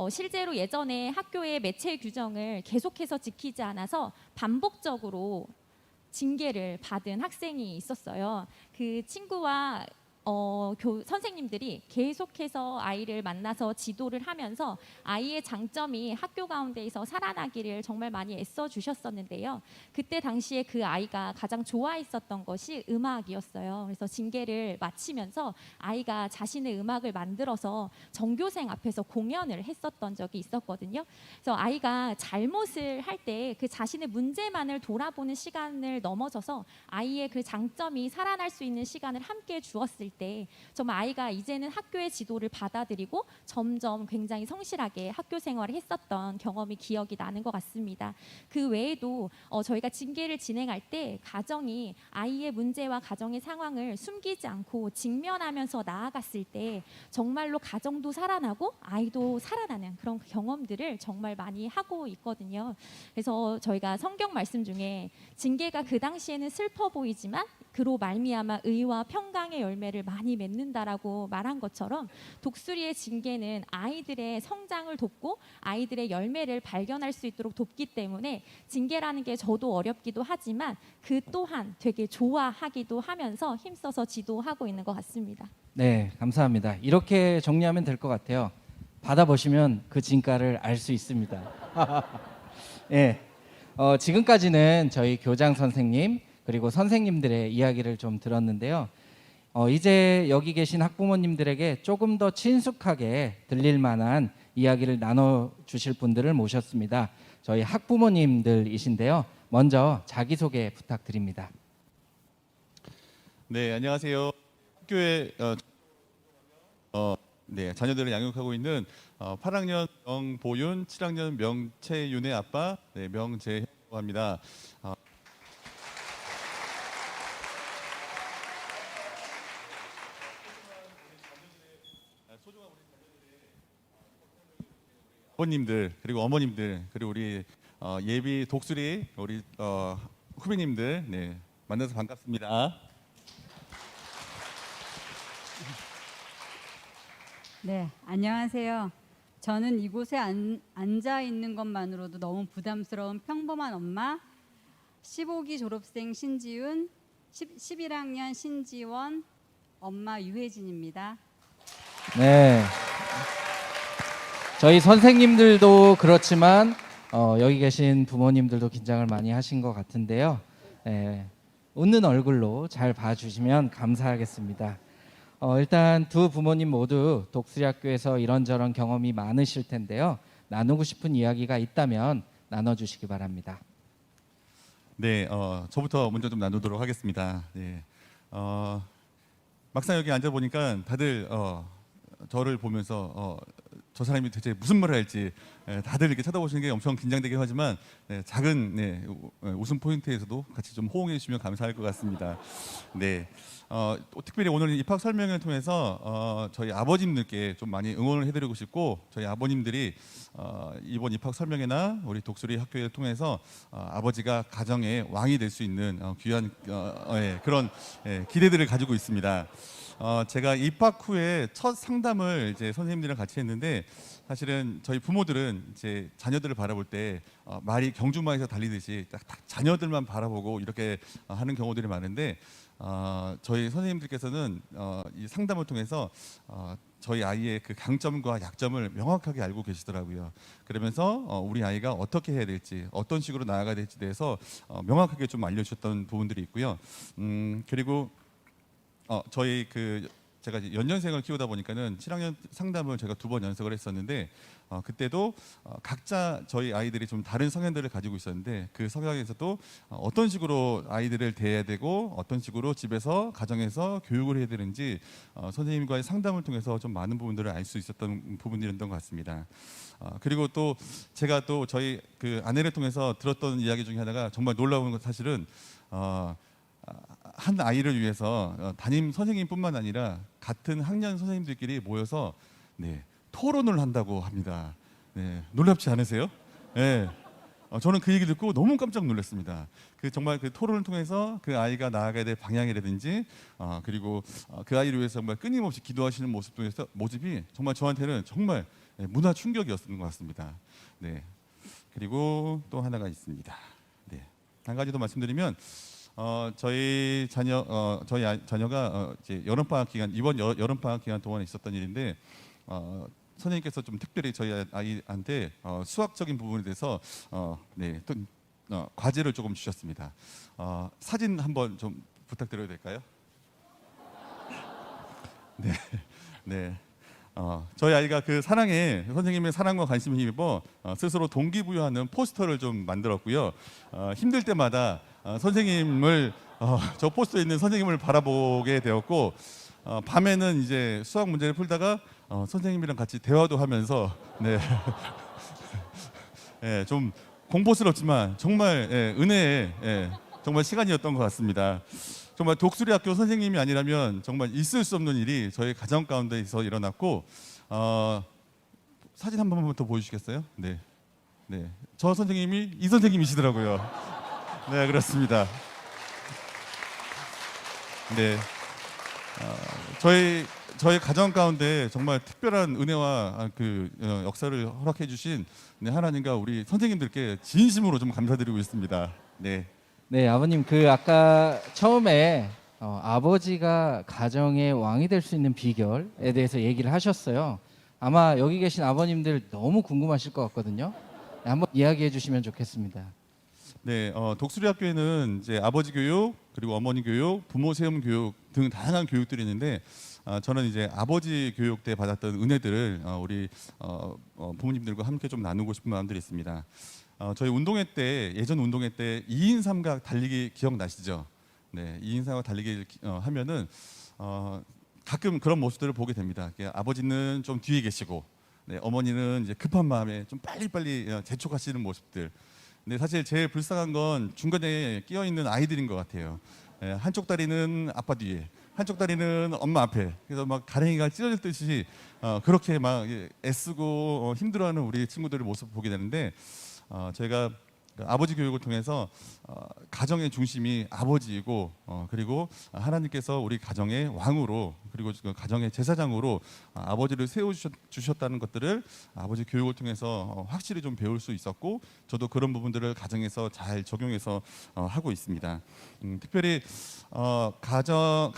[SPEAKER 6] 실제로 예전에 학교의 매체 규정을 계속해서 지키지 않아서 반복적으로 징계를 받은 학생이 있었어요. 그 친구와 선생님들이 계속해서 아이를 만나서 지도를 하면서 아이의 장점이 학교 가운데에서 살아나기를 정말 많이 애써 주셨었는데요. 그때 당시에 그 아이가 가장 좋아했었던 것이 음악이었어요. 그래서 징계를 마치면서 아이가 자신의 음악을 만들어서 전교생 앞에서 공연을 했었던 적이 있었거든요. 그래서 아이가 잘못을 할 때 그 자신의 문제만을 돌아보는 시간을 넘어서서 아이의 그 장점이 살아날 수 있는 시간을 함께 주었을 때 정말 아이가 이제는 학교의 지도를 받아들이고 점점 굉장히 성실하게 학교 생활을 했었던 경험이 기억이 나는 것 같습니다. 그 외에도 저희가 징계를 진행할 때 가정이 아이의 문제와 가정의 상황을 숨기지 않고 직면하면서 나아갔을 때 정말로 가정도 살아나고 아이도 살아나는 그런 경험들을 정말 많이 하고 있거든요. 그래서 저희가 성경 말씀 중에 징계가 그 당시에는 슬퍼 보이지만 그로 말미암아 의와 평강의 열매를 많이 맺는다라고 말한 것처럼 독수리의 징계는 아이들의 성장을 돕고 아이들의 열매를 발견할 수 있도록 돕기 때문에 징계라는 게 저도 어렵기도 하지만 그 또한 되게 좋아하기도 하면서 힘써서 지도하고 있는 것 같습니다.
[SPEAKER 3] 네, 감사합니다. 이렇게 정리하면 될 것 같아요. 받아보시면 그 진가를 알 수 있습니다. 네, 지금까지는 저희 교장 선생님 그리고 선생님들의 이야기를 좀 들었는데요. 이제 여기 계신 학부모님들에게 조금 더 친숙하게 들릴 만한 이야기를 나눠주실 분들을 모셨습니다. 저희 학부모님들이신데요. 먼저 자기소개 부탁드립니다.
[SPEAKER 7] 네, 안녕하세요. 학교에 자녀들을 양육하고 있는 8학년 명보윤, 7학년 명채윤의 아빠 명재현이라고 합니다. 아버님들 그리고 어머님들 그리고 우리 예비 독수리 우리 후배님들 만나서 반갑습니다.
[SPEAKER 8] 네, 안녕하세요. 저는 이곳에 앉아 있는 것만으로도 너무 부담스러운 평범한 엄마 15기 졸업생 신지훈, 11학년 신지원, 엄마 유혜진입니다.
[SPEAKER 3] 네. 저희 선생님들도 그렇지만 여기 계신 부모님들도 긴장을 많이 하신 것 같은데요. 웃는 얼굴로 잘 봐주시면 감사하겠습니다. 일단 두 부모님 모두 독수리학교에서 이런저런 경험이 많으실 텐데요. 나누고 싶은 이야기가 있다면 나눠주시기 바랍니다.
[SPEAKER 7] 네, 저부터 먼저 좀 나누도록 하겠습니다. 막상 여기 앉아 보니까 다들 저를 보면서 저 사람이 대체 무슨 말을 할지 다들 이렇게 쳐다보시는 게 엄청 긴장되긴 하지만 작은 웃음 포인트에서도 같이 좀 호응해 주시면 감사할 것 같습니다. 네, 또 특별히 오늘 입학 설명을 통해서 저희 아버님들께 좀 많이 응원을 해드리고 싶고 저희 아버님들이 이번 입학 설명회나 우리 독수리 학교를 통해서 아버지가 가정의 왕이 될 수 있는 귀한 그런 기대들을 가지고 있습니다. 제가 입학 후에 첫 상담을 이제 선생님들이랑 같이 했는데 사실은 저희 부모들은 이제 자녀들을 바라볼 때 말이 경주마에서 달리듯이 딱 자녀들만 바라보고 이렇게 하는 경우들이 많은데 저희 선생님들께서는 이 상담을 통해서 저희 아이의 그 강점과 약점을 명확하게 알고 계시더라고요. 그러면서 우리 아이가 어떻게 해야 될지, 어떤 식으로 나아가야 될지에 대해서 명확하게 좀 알려주셨던 부분들이 있고요. 그리고 저희 제가 이제 연년생을 키우다 보니까는 7학년 상담을 제가 2번 연석을 했었는데 그때도 각자 저희 아이들이 좀 다른 성향들을 가지고 있었는데 그 성향에서도 어떤 식으로 아이들을 대해야 되고 어떤 식으로 집에서 가정에서 교육을 해야 되는지 선생님과의 상담을 통해서 좀 많은 부분들을 알 수 있었던 부분이었던 것 같습니다. 그리고 또 제가 또 저희 그 아내를 통해서 들었던 이야기 중에 하나가 정말 놀라운 건 사실은 한 아이를 위해서 담임 선생님뿐만 아니라 같은 학년 선생님들끼리 모여서 토론을 한다고 합니다. 놀랍지 않으세요? 네. 저는 그 얘기 듣고 너무 깜짝 놀랐습니다. 정말 그 토론을 통해서 그 아이가 나아가야 될 방향이라든지 그리고 그 아이를 위해서 정말 끊임없이 기도하시는 모습이 정말 저한테는 정말 문화 충격이었던 것 같습니다. 네. 그리고 또 하나가 있습니다. 한 가지 더 말씀드리면 저희 자녀가 이제 여름방학 기간 이번 여름방학 기간 동안에 있었던 일인데 선생님께서 좀 특별히 저희 아이한테 수학적인 부분에 대해서 과제를 조금 주셨습니다. 사진 한번 좀 부탁드려도 될까요? 네. 저희 아이가 그 선생님의 사랑과 관심을 힘입어 스스로 동기부여하는 포스터를 좀 만들었고요. 힘들 때마다 선생님을 저 포스터에 있는 선생님을 바라보게 되었고 밤에는 이제 수학 문제를 풀다가 선생님이랑 같이 대화도 하면서 좀 공포스럽지만 정말 은혜의 정말 시간이었던 것 같습니다. 정말 독수리 학교 선생님이 아니라면 정말 있을 수 없는 일이 저희 가정 가운데서 일어났고 사진 한 번만 더 보여주시겠어요? 네. 저 선생님이 이 선생님이시더라고요. 네, 그렇습니다. 네. 저희 가정 가운데 정말 특별한 은혜와 역사를 허락해 주신 하나님과 우리 선생님들께 진심으로 좀 감사드리고 있습니다.
[SPEAKER 3] 네, 아버님 아까 처음에 아버지가 가정의 왕이 될 수 있는 비결에 대해서 얘기를 하셨어요. 아마 여기 계신 아버님들 너무 궁금하실 것 같거든요. 한번 이야기해 주시면 좋겠습니다.
[SPEAKER 7] 네, 독수리 학교에는 이제 아버지 교육 그리고 어머니 교육, 부모 세움 교육 등 다양한 교육들이 있는데 저는 이제 아버지 교육 때 받았던 은혜들을 우리 부모님들과 함께 좀 나누고 싶은 마음들이 있습니다. 저희 예전 운동회 때 2인 삼각 달리기 기억나시죠? 네, 2인 삼각 달리기 하면은 가끔 그런 모습들을 보게 됩니다. 아버지는 좀 뒤에 계시고 어머니는 이제 급한 마음에 좀 빨리빨리 재촉하시는 모습들. 근데 사실 제일 불쌍한 건 중간에 끼어 있는 아이들인 것 같아요. 한쪽 다리는 아빠 뒤에, 한쪽 다리는 엄마 앞에. 그래서 막 가랭이가 찢어질 듯이 그렇게 막 애쓰고 힘들어하는 우리 친구들의 모습을 보게 되는데 제가 아버지 교육을 통해서 가정의 중심이 아버지이고 그리고 하나님께서 우리 가정의 왕으로 그리고 가정의 제사장으로 아버지를 세워주셨다는 것들을 아버지 교육을 통해서 확실히 좀 배울 수 있었고 저도 그런 부분들을 가정에서 잘 적용해서 하고 있습니다. 특별히 가장은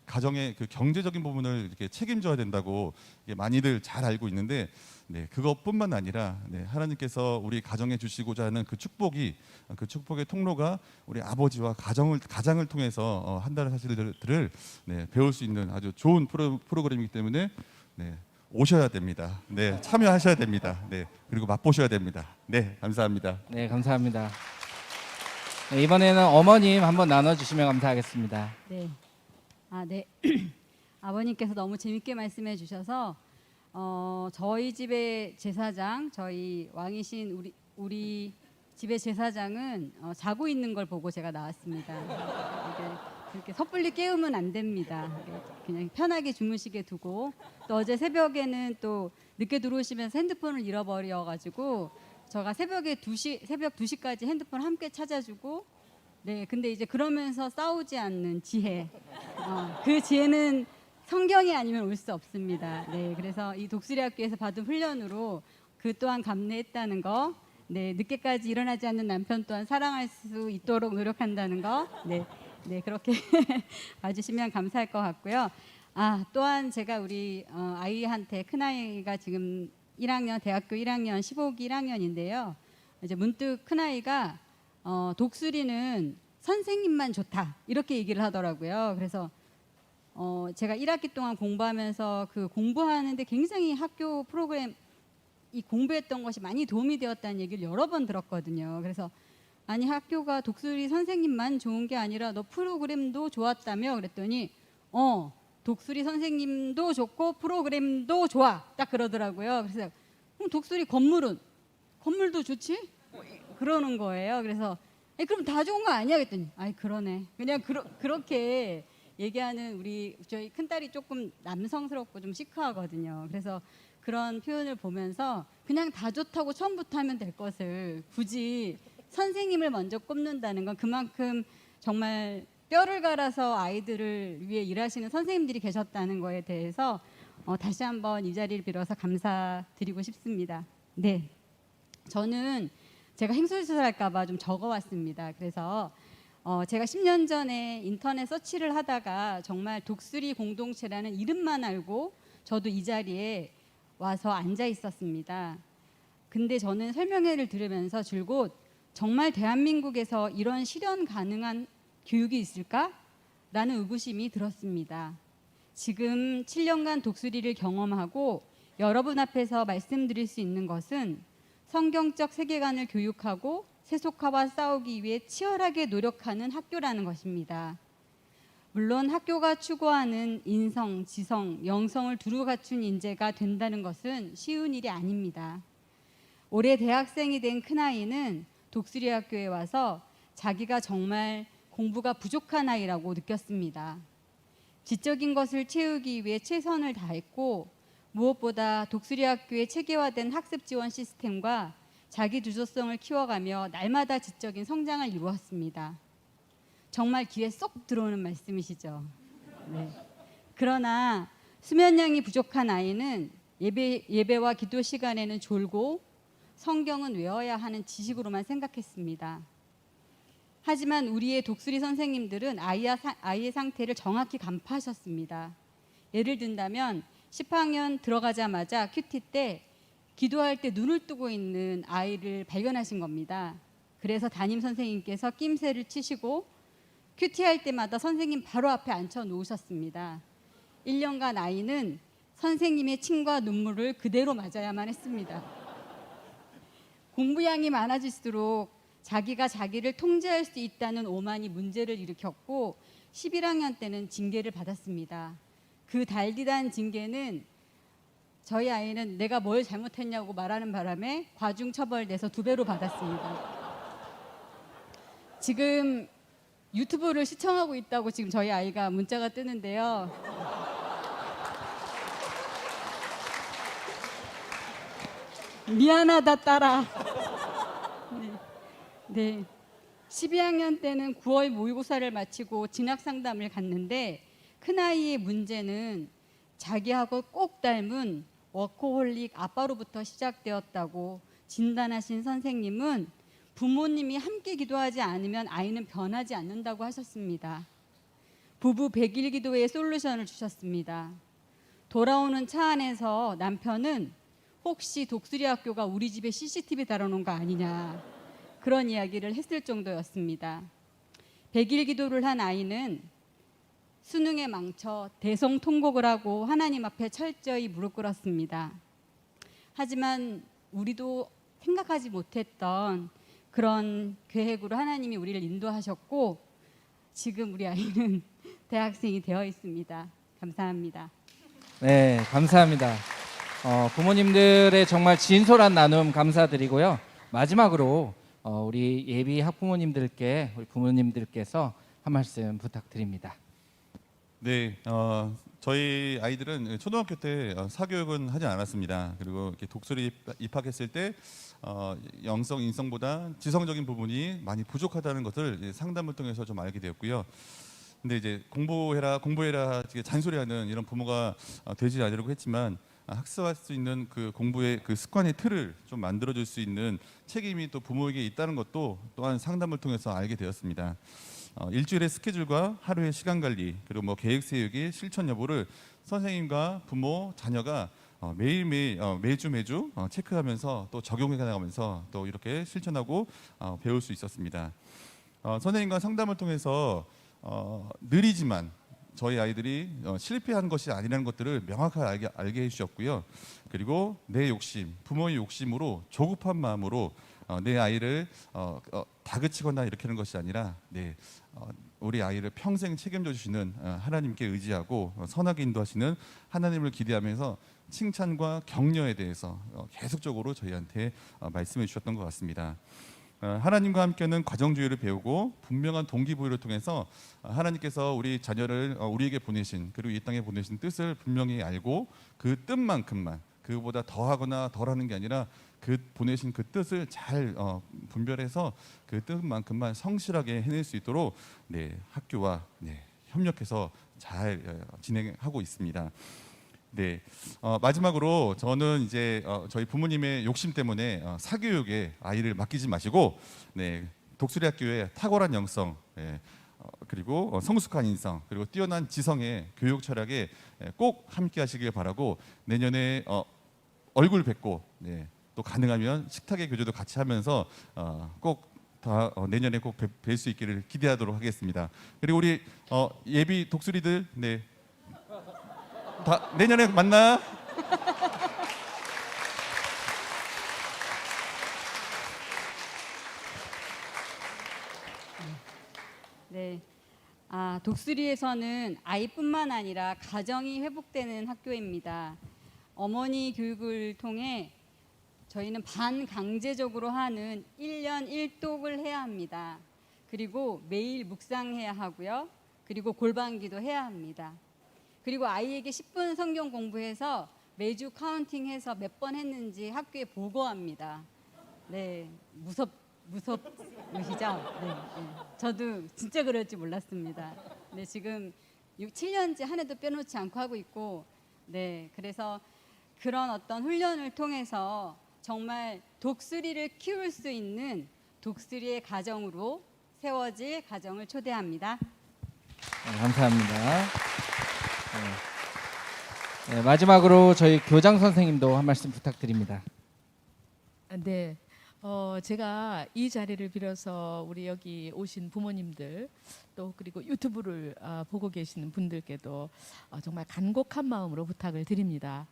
[SPEAKER 7] 가정의 그 경제적인 부분을 이렇게 책임져야 된다고 많이들 잘 알고 있는데 그것뿐만 아니라 하나님께서 우리 가정에 주시고자 하는 그 축복의 통로가 우리 아버지와 가장을 통해서 한다는 사실들을 배울 수 있는 아주 좋은 프로그램이기 때문에 오셔야 됩니다. 참여하셔야 됩니다. 그리고 맛보셔야 됩니다. 감사합니다.
[SPEAKER 3] 네, 감사합니다. 이번에는 어머님 한번 나눠주시면 감사하겠습니다.
[SPEAKER 8] 네. 아버님께서 너무 재밌게 말씀해 주셔서 저희 집의 제사장, 저희 왕이신 우리 집의 제사장은 자고 있는 걸 보고 제가 나왔습니다. 그렇게 섣불리 깨우면 안 됩니다. 그냥 편하게 주무시게 두고, 또 어제 새벽에는 또 늦게 들어오시면서 핸드폰을 잃어버려가지고 제가 새벽 2시까지 핸드폰 함께 찾아주고, 네, 근데 이제 그러면서 싸우지 않는 지혜, 그 지혜는 성경이 아니면 올 수 없습니다. 네, 그래서 이 독수리 학교에서 받은 훈련으로 그 또한 감내했다는 거, 네, 늦게까지 일어나지 않는 남편 또한 사랑할 수 있도록 노력한다는 거, 네, 그렇게 봐주시면 감사할 것 같고요. 또한 제가 우리 아이한테, 큰아이가 지금 1학년, 대학교 1학년, 15기 1학년인데요. 이제 문득 큰아이가 독수리는 선생님만 좋다 이렇게 얘기를 하더라고요. 그래서 제가 1학기 동안 공부하면서 그 공부하는데 굉장히 학교 프로그램 이 공부했던 것이 많이 도움이 되었다는 얘기를 여러 번 들었거든요. 그래서 아니 학교가 독수리 선생님만 좋은 게 아니라 너 프로그램도 좋았다며 그랬더니 독수리 선생님도 좋고 프로그램도 좋아 딱 그러더라고요. 그래서 그럼 독수리 건물도 좋지? 그러는 거예요. 그래서 그럼 다 좋은 거 아니야? 그랬더니 그러네. 그냥 그렇게 얘기하는 저희 큰딸이 조금 남성스럽고 좀 시크하거든요. 그래서 그런 표현을 보면서 그냥 다 좋다고 처음부터 하면 될 것을 굳이 선생님을 먼저 꼽는다는 건 그만큼 정말 뼈를 갈아서 아이들을 위해 일하시는 선생님들이 계셨다는 거에 대해서 다시 한번 이 자리를 빌어서 감사드리고 싶습니다. 네, 저는 제가 행설수설할까 봐 좀 적어왔습니다. 그래서 제가 10년 전에 인터넷 서치를 하다가 정말 독수리 공동체라는 이름만 알고 저도 이 자리에 와서 앉아 있었습니다. 근데 저는 설명회를 들으면서 줄곧 정말 대한민국에서 이런 실현 가능한 교육이 있을까? 라는 의구심이 들었습니다. 지금 7년간 독수리를 경험하고 여러분 앞에서 말씀드릴 수 있는 것은 성경적 세계관을 교육하고 세속화와 싸우기 위해 치열하게 노력하는 학교라는 것입니다. 물론 학교가 추구하는 인성, 지성, 영성을 두루 갖춘 인재가 된다는 것은 쉬운 일이 아닙니다. 올해 대학생이 된 큰아이는 독수리 학교에 와서 자기가 정말 공부가 부족한 아이라고 느꼈습니다. 지적인 것을 채우기 위해 최선을 다했고 무엇보다 독수리 학교의 체계화된 학습 지원 시스템과 자기 주도성을 키워가며 날마다 지적인 성장을 이루었습니다. 정말 귀에 쏙 들어오는 말씀이시죠. 네. 그러나 수면량이 부족한 아이는 예배와 기도 시간에는 졸고 성경은 외워야 하는 지식으로만 생각했습니다. 하지만 우리의 독수리 선생님들은 아이의 상태를 정확히 간파하셨습니다. 예를 든다면 10학년 들어가자마자 큐티 때 기도할 때 눈을 뜨고 있는 아이를 발견하신 겁니다. 그래서 담임 선생님께서 낌새를 치시고 큐티할 때마다 선생님 바로 앞에 앉혀 놓으셨습니다. 1년간 아이는 선생님의 침과 눈물을 그대로 맞아야만 했습니다. 공부량이 많아질수록 자기가 자기를 통제할 수 있다는 오만이 문제를 일으켰고 11학년 때는 징계를 받았습니다. 그 달디단 징계는 저희 아이는 내가 뭘 잘못했냐고 말하는 바람에 과중 처벌돼서 2배로 받았습니다. 지금 유튜브를 시청하고 있다고 지금 저희 아이가 문자가 뜨는데요. 미안하다 딸아. 네. 12학년 때는 9월 모의고사를 마치고 진학 상담을 갔는데 큰아이의 문제는 자기하고 꼭 닮은 워커홀릭 아빠로부터 시작되었다고 진단하신 선생님은 부모님이 함께 기도하지 않으면 아이는 변하지 않는다고 하셨습니다. 부부 100일 기도의 솔루션을 주셨습니다. 돌아오는 차 안에서 남편은 혹시 독수리 학교가 우리 집에 CCTV 달아놓은 거 아니냐 그런 이야기를 했을 정도였습니다. 100일 기도를 한 아이는 수능에 망쳐 대성통곡을 하고 하나님 앞에 철저히 무릎 꿇었습니다. 하지만 우리도 생각하지 못했던 그런 계획으로 하나님이 우리를 인도하셨고 지금 우리 아이는 대학생이 되어 있습니다. 감사합니다.
[SPEAKER 3] 네, 감사합니다. 부모님들의 정말 진솔한 나눔 감사드리고요. 마지막으로 우리 예비 학부모님들께, 우리 부모님들께서 한 말씀 부탁드립니다.
[SPEAKER 7] 네, 저희 아이들은 초등학교 때 사교육은 하지 않았습니다. 그리고 이렇게 독수리 입학했을 때 영성, 인성보다 지성적인 부분이 많이 부족하다는 것을 이제 상담을 통해서 좀 알게 되었고요. 근데 이제 공부해라 이렇게 잔소리하는 이런 부모가 되지 않으려고 했지만 학습할 수 있는 그 공부의 그 습관의 틀을 좀 만들어줄 수 있는 책임이 또 부모에게 있다는 것도 또한 상담을 통해서 알게 되었습니다. 일주일의 스케줄과 하루의 시간 관리 그리고 뭐 계획 세우기, 실천 여부를 선생님과 부모, 자녀가 매일매일 매주 체크하면서 또 적용해 나가면서 또 이렇게 실천하고 배울 수 있었습니다. 선생님과 상담을 통해서 느리지만 저희 아이들이 실패한 것이 아니라는 것들을 명확하게 알게 해주셨고요. 그리고 내 욕심, 부모의 욕심으로 조급한 마음으로 내 아이를 다그치거나 이렇게 하는 것이 아니라 우리 아이를 평생 책임져 주시는 하나님께 의지하고 선하게 인도하시는 하나님을 기대하면서 칭찬과 격려에 대해서 계속적으로 저희한테 말씀해 주셨던 것 같습니다. 하나님과 함께하는 과정주의를 배우고 분명한 동기부여를 통해서 하나님께서 우리 자녀를 우리에게 보내신 그리고 이 땅에 보내신 뜻을 분명히 알고 그 뜻만큼만 그보다 더하거나 덜하는 게 아니라 그 보내신 그 뜻을 잘 분별해서 그 뜻만큼만 성실하게 해낼 수 있도록 학교와 협력해서 잘 진행하고 있습니다. 네, 마지막으로 저는 이제 저희 부모님의 욕심 때문에 사교육에 아이를 맡기지 마시고 독수리 학교의 탁월한 영성 그리고 성숙한 인성 그리고 뛰어난 지성의 교육 철학에 꼭 함께 하시길 바라고 내년에 얼굴 뵙고 또 가능하면 식탁의 교제도 같이 하면서 꼭 다 내년에 꼭 뵐 수 있기를 기대하도록 하겠습니다. 그리고 우리 예비 독수리들 다 내년에 만나.
[SPEAKER 8] 네. 독수리에서는 아이뿐만 아니라 가정이 회복되는 학교입니다. 어머니 교육을 통해 저희는 반강제적으로 하는 1년 1독을 해야 합니다. 그리고 매일 묵상해야 하고요. 그리고 골방기도 해야 합니다. 그리고 아이에게 10분 성경 공부해서 매주 카운팅해서 몇 번 했는지 학교에 보고합니다. 네, 무섭으시죠? 네. 저도 진짜 그럴 줄 몰랐습니다. 네, 지금 7년째 한 해도 빼놓지 않고 하고 있고, 그래서 그런 어떤 훈련을 통해서 정말 독수리를 키울 수 있는 독수리의 가정으로 세워질 가정을 초대합니다.
[SPEAKER 3] 감사합니다. 마지막으로 저희 교장 선생님도 한 말씀 부탁드립니다.
[SPEAKER 4] 네, 제가 이 자리를 빌어서 우리 여기 오신 부모님들 또 그리고 유튜브를 보고 계시는 분들께도 정말 간곡한 마음으로 부탁을 드립니다.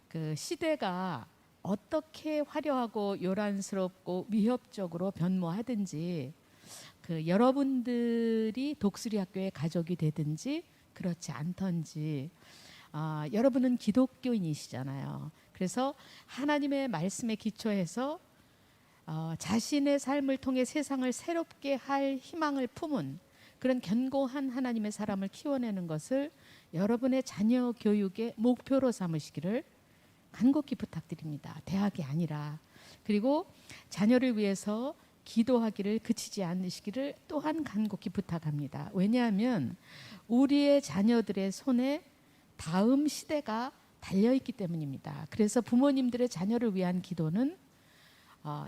[SPEAKER 4] 그 시대가 어떻게 화려하고 요란스럽고 위협적으로 변모하든지 그 여러분들이 독수리 학교의 가족이 되든지 그렇지 않던지 여러분은 기독교인이시잖아요. 그래서 하나님의 말씀에 기초해서 자신의 삶을 통해 세상을 새롭게 할 희망을 품은 그런 견고한 하나님의 사람을 키워내는 것을 여러분의 자녀 교육의 목표로 삼으시기를 간곡히 부탁드립니다. 대학이 아니라. 그리고 자녀를 위해서 기도하기를 그치지 않으시기를 또한 간곡히 부탁합니다. 왜냐하면 우리의 자녀들의 손에 다음 시대가 달려있기 때문입니다. 그래서 부모님들의 자녀를 위한 기도는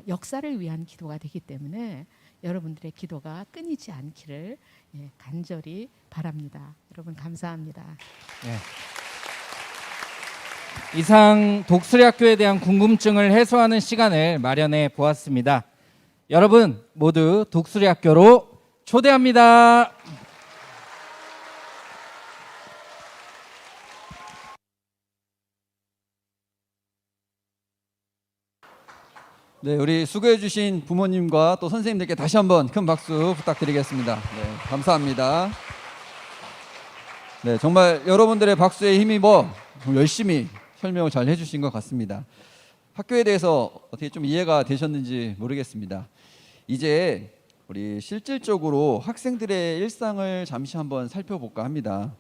[SPEAKER 4] 역사를 위한 기도가 되기 때문에 여러분들의 기도가 끊이지 않기를 간절히 바랍니다. 여러분 감사합니다.
[SPEAKER 3] 네. 이상 독수리 학교에 대한 궁금증을 해소하는 시간을 마련해 보았습니다. 여러분 모두 독수리 학교로 초대합니다.
[SPEAKER 2] 네, 우리 수고해 주신 부모님과 또 선생님들께 다시 한번 큰 박수 부탁드리겠습니다. 네, 감사합니다. 네, 정말 여러분들의 박수에 힘입어 열심히 설명을 잘 해주신 것 같습니다. 학교에 대해서 어떻게 좀 이해가 되셨는지 모르겠습니다. 이제 우리 실질적으로 학생들의 일상을 잠시 한번 살펴볼까 합니다.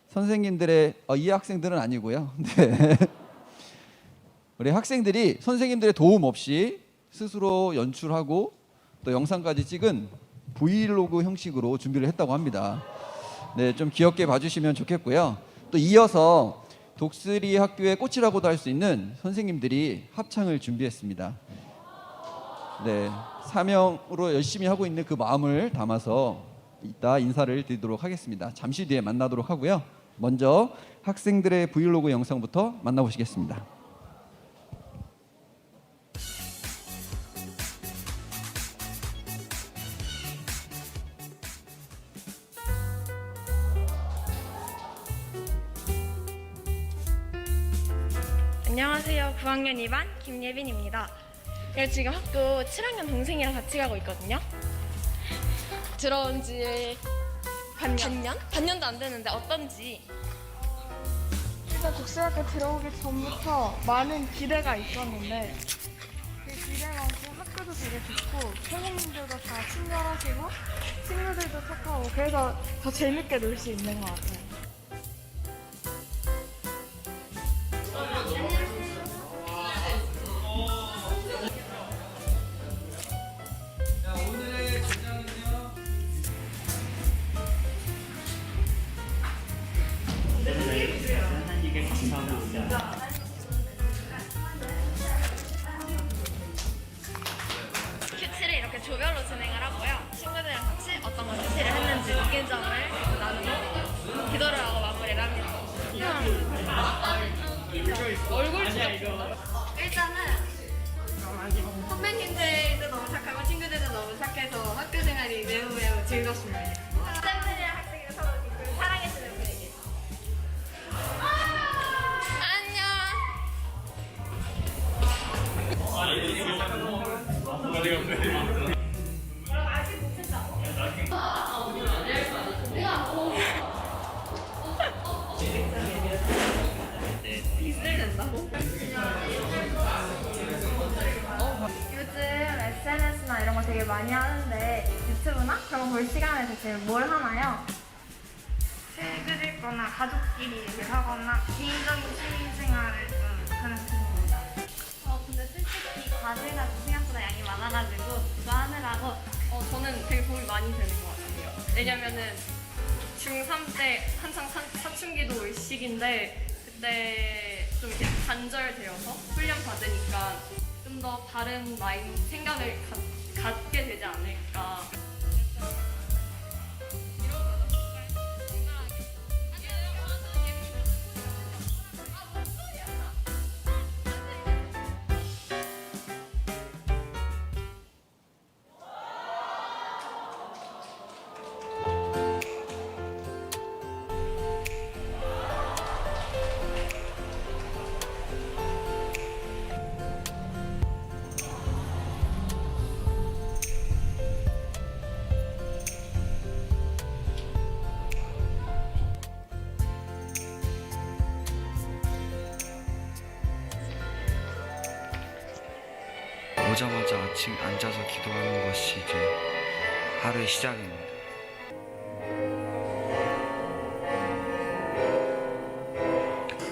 [SPEAKER 2] 선생님들의 이 학생들은 아니고요. 네. 우리 학생들이 선생님들의 도움 없이 스스로 연출하고 또 영상까지 찍은 브이로그 형식으로 준비를 했다고 합니다. 네, 좀 귀엽게 봐주시면 좋겠고요. 또 이어서 독수리 학교의 꽃이라고도 할 수 있는 선생님들이 합창을 준비했습니다. 네, 사명으로 열심히 하고 있는 그 마음을 담아서 이따 인사를 드리도록 하겠습니다. 잠시 뒤에 만나도록 하고요. 먼저 학생들의 브이로그 영상부터 만나보시겠습니다.
[SPEAKER 9] 안녕하세요. 9학년 2반 김예빈입니다. 제가 지금 학교 7학년 동생이랑 같이 가고 있거든요. 들어온 지 반년도 안 됐는데 어떤지.
[SPEAKER 10] 일단 독서학교 들어오기 전부터 많은 기대가 있었는데 그 기대만큼 학교도 되게 좋고 선생님들도 다 친절하시고 친구들도 착하고 그래서 더 재밌게 놀 수 있는 것 같아요.
[SPEAKER 9] 큐티를 이렇게 조별로 진행을 하고요. 친구들이랑 같이 어떤 걸 큐티를 했는지 느낀 점을 나누고 기도를 하고 마무리를 합니다. 얼굴 진짜 일단은 선배님들도 너무 착하고 친구들도 너무 착해서 학교 생활이 매우 즐겁습니다. 쌤들이랑 학생들 서로 사랑해주는 분위기. 안녕. 요즘 SNS나 이런 거 되게 많이 하는데 유튜브나 그런 거 볼 시간에 대체 뭘 하나요? 책을 읽거나 가족끼리 얘기를 하거나 개인적인 취미생활을 좀 하는 편입니다. 근데 솔직히 과제가 생각보다 양이 많아가지고 그거 하느라고 저는 되게 도움이 많이 되는 것 같아요. 왜냐면은 중3 때 한창 사춘기도 올 시기인데 그때 좀 이렇게 단절되어서 훈련 받으니까 좀 더 다른 생각을 갖게 되지 않을까.
[SPEAKER 11] 오자마자 아침 앉아서 기도하는 것이 이제 하루의 시작입니다.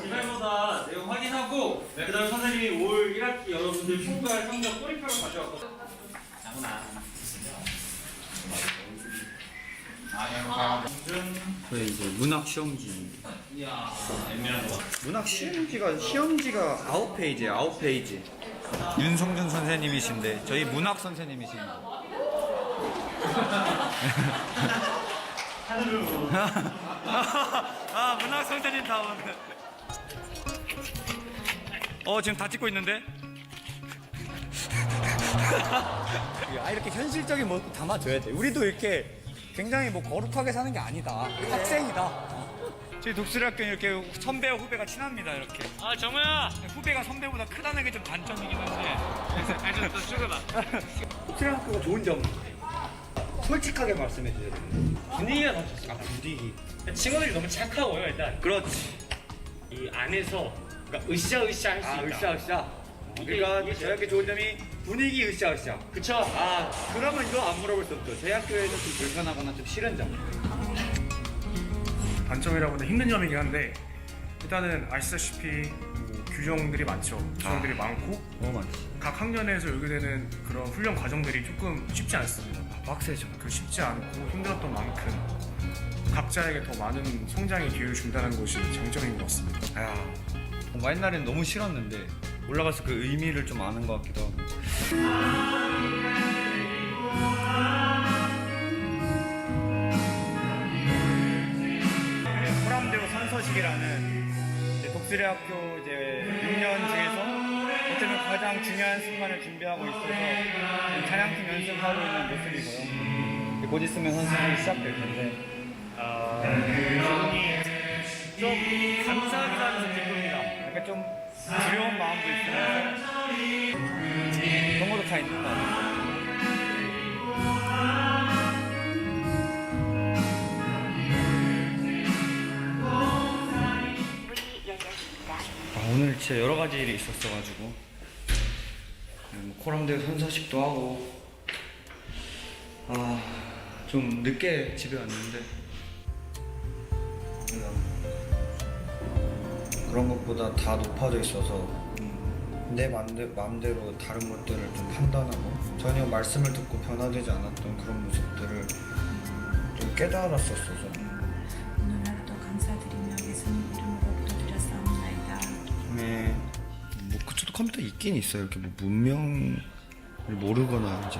[SPEAKER 12] 이날보다 내용 확인하고 그다음에 선생님이 올 1학기 여러분들 평가할 성적 꼬리표를 가져왔거든요.
[SPEAKER 11] 저희 이제 문학 시험지입니다. 문학 시험지가 9페이지예요. 9페이지. 윤성준 선생님이신데 저희 문학 선생님이십니다. 아, 문학 선생님 다운. 지금 다 찍고 있는데? 이렇게 현실적인 모습 담아줘야 돼. 우리도 이렇게 굉장히 거룩하게 사는 게 아니다. 학생이다. 저희 독수리학교는 이렇게 선배와 후배가 친합니다. 이렇게.
[SPEAKER 12] 아 정우야.
[SPEAKER 11] 후배가 선배보다 크다는 게 좀 단점이긴 한데.
[SPEAKER 12] 알겠어 출근아.
[SPEAKER 11] 독수리학교가 좋은 점 솔직하게 말씀해 주셔야 됩니다.
[SPEAKER 12] 분위기가 너무 좋습니다.
[SPEAKER 11] 분위기.
[SPEAKER 12] 친구들이 너무 착하고요 일단.
[SPEAKER 11] 그렇지.
[SPEAKER 12] 이 안에서
[SPEAKER 11] 그러니까 으쌰으쌰 할 수 있다. 으쌰으쌰. 그러니까 저희 학교 좋은 점이 분위기 으쌰으쌰. 그쵸? 그러면 이거 안 물어볼 수 없죠. 저희 학교에서 좀 불편하거나 좀 싫은 점.
[SPEAKER 13] 단점이라고는 힘든 점이긴 한데 일단은 아시다시피 뭐 규정들이 많죠. 규정들이 많고
[SPEAKER 11] 너무 많지.
[SPEAKER 13] 각 학년에서 요구되는 그런 훈련 과정들이 조금 쉽지 않습니다.
[SPEAKER 11] 빡세죠.
[SPEAKER 13] 그 쉽지 않고 힘들었던 만큼 각자에게 더 많은 성장의 기회를 준다는 것이 장점인 것 같습니다.
[SPEAKER 11] 뭔가 옛날엔 너무 싫었는데 올라가서 그 의미를 좀 아는 것 같기도 하고. 호람대우 선서식이라는 이제 독수리 학교 이제 6년 중에서 어쩌면 가장 중요한 순간을 준비하고 있어서 찬양팀 연습하고 있는 모습이고요. 곧 있으면 선수들이 시작될 텐데 좀 감사하기도 하면서 기쁩니다. 약간 좀 두려운 마음도 있으면서 그런 것도 다 있는 것 같아요. 오늘 진짜 여러 가지 일이 있었어가지고 뭐 코람대우 선서식도 하고 좀 늦게 집에 왔는데
[SPEAKER 14] 그런 것보다 다 높아져 있어서 내 마음대로 다른 것들을 좀 판단하고 전혀 말씀을 듣고 변화되지 않았던 그런 모습들을 좀 깨달았었어서
[SPEAKER 15] 오늘 하루도 감사드리며 예수님 이름으로 기도드렸사옵나이다.
[SPEAKER 14] 네, 뭐 그쪽도 컴퓨터 있긴 있어요. 이렇게 뭐 문명을 모르거나 이제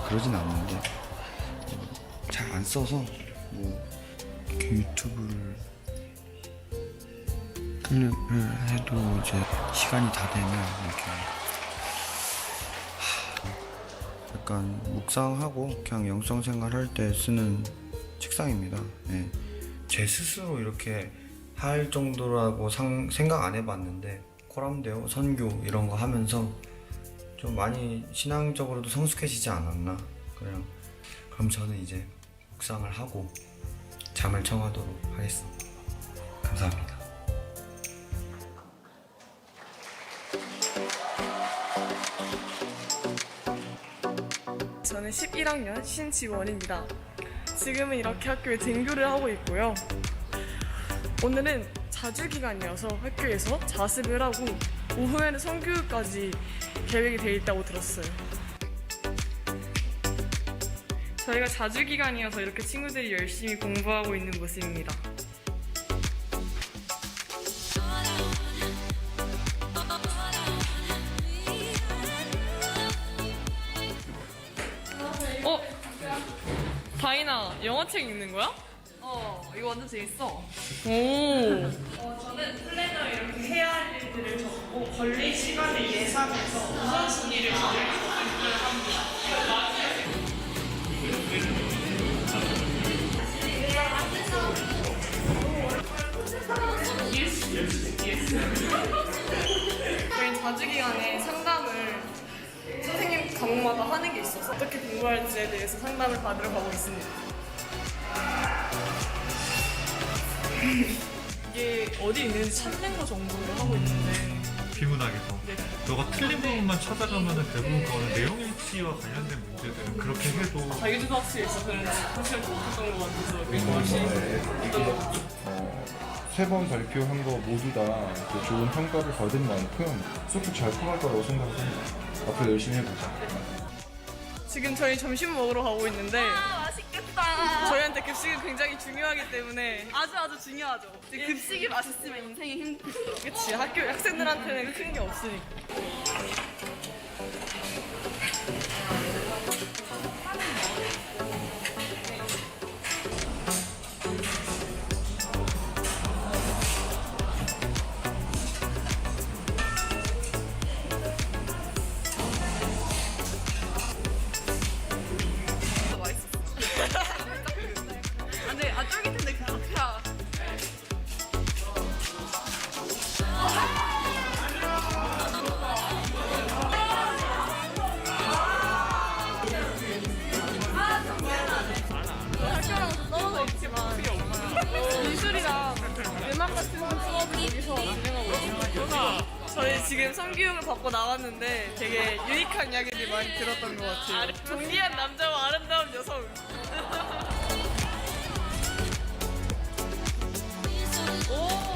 [SPEAKER 14] 그러진 않는데 잘 안 써서 뭐 이렇게 유튜브를 클릭을 해도 이제 시간이 다 되면 이렇게 약간 묵상하고 그냥 영성 생활할 때 쓰는 책상입니다. 네. 제 스스로 이렇게 할 정도라고 생각 안 해봤는데 코람대우, 선교 이런 거 하면서 좀 많이 신앙적으로도 성숙해지지 않았나. 그럼 저는 이제 묵상을 하고 잠을 청하도록 하겠습니다. 감사합니다.
[SPEAKER 10] 저는 11학년 신지원입니다. 지금은 이렇게 학교에 등교를 하고 있고요. 오늘은 자주기간이어서 학교에서 자습을 하고 오후에는 성교육까지 계획이 돼 있다고 들었어요. 저희가 자주기간이어서 이렇게 친구들이 열심히 공부하고 있는 모습입니다. 다이나, 영어책 읽는 거야? 이거 완전 재밌어. 오. 저는 플래너에 이렇게 해야 할 일들을 적고 걸릴 시간을 예상해서 우선순위를 정해서 합니다. 저희 자주기간에 상담을 선생님 과목마다 하는 게 있어서 어떻게 공부할지에 대해서 상담을 받으러 가고 있습니다. 이게 어디 있는지 찾는 거 정도를 하고 있는데
[SPEAKER 5] 비문학에서
[SPEAKER 10] 네.
[SPEAKER 5] 너가 틀린 부분만 찾아가면 대부분 그거는 내용 일치와 관련된 문제들은 그렇게 해도
[SPEAKER 10] 자기주도 학습에 있어서는 사실 못했던 것 같아서 되게 맛있던 것 같아요.
[SPEAKER 16] 3번 발표한 거 모두 다 좋은 평가를 받은 만큼 쏙쏙 잘 통할 거라고 생각합니다. 앞으로 열심히 해보자.
[SPEAKER 10] 지금 저희 점심 먹으러 가고 있는데 맛있겠다. 저희한테 급식은 굉장히 중요하기 때문에 아주 중요하죠. 급식이 맛있으면 인생이 행복해져. 그치, 학교 학생들한테는 큰 게 없으니까. 쫄깃한데 그 앞이야. 저희 지금 성교육을 받고 나왔는데 되게 유니크한 이야기들이 많이 들었던 것 같아요. 존귀한 남자와 아름다운 여성. 오.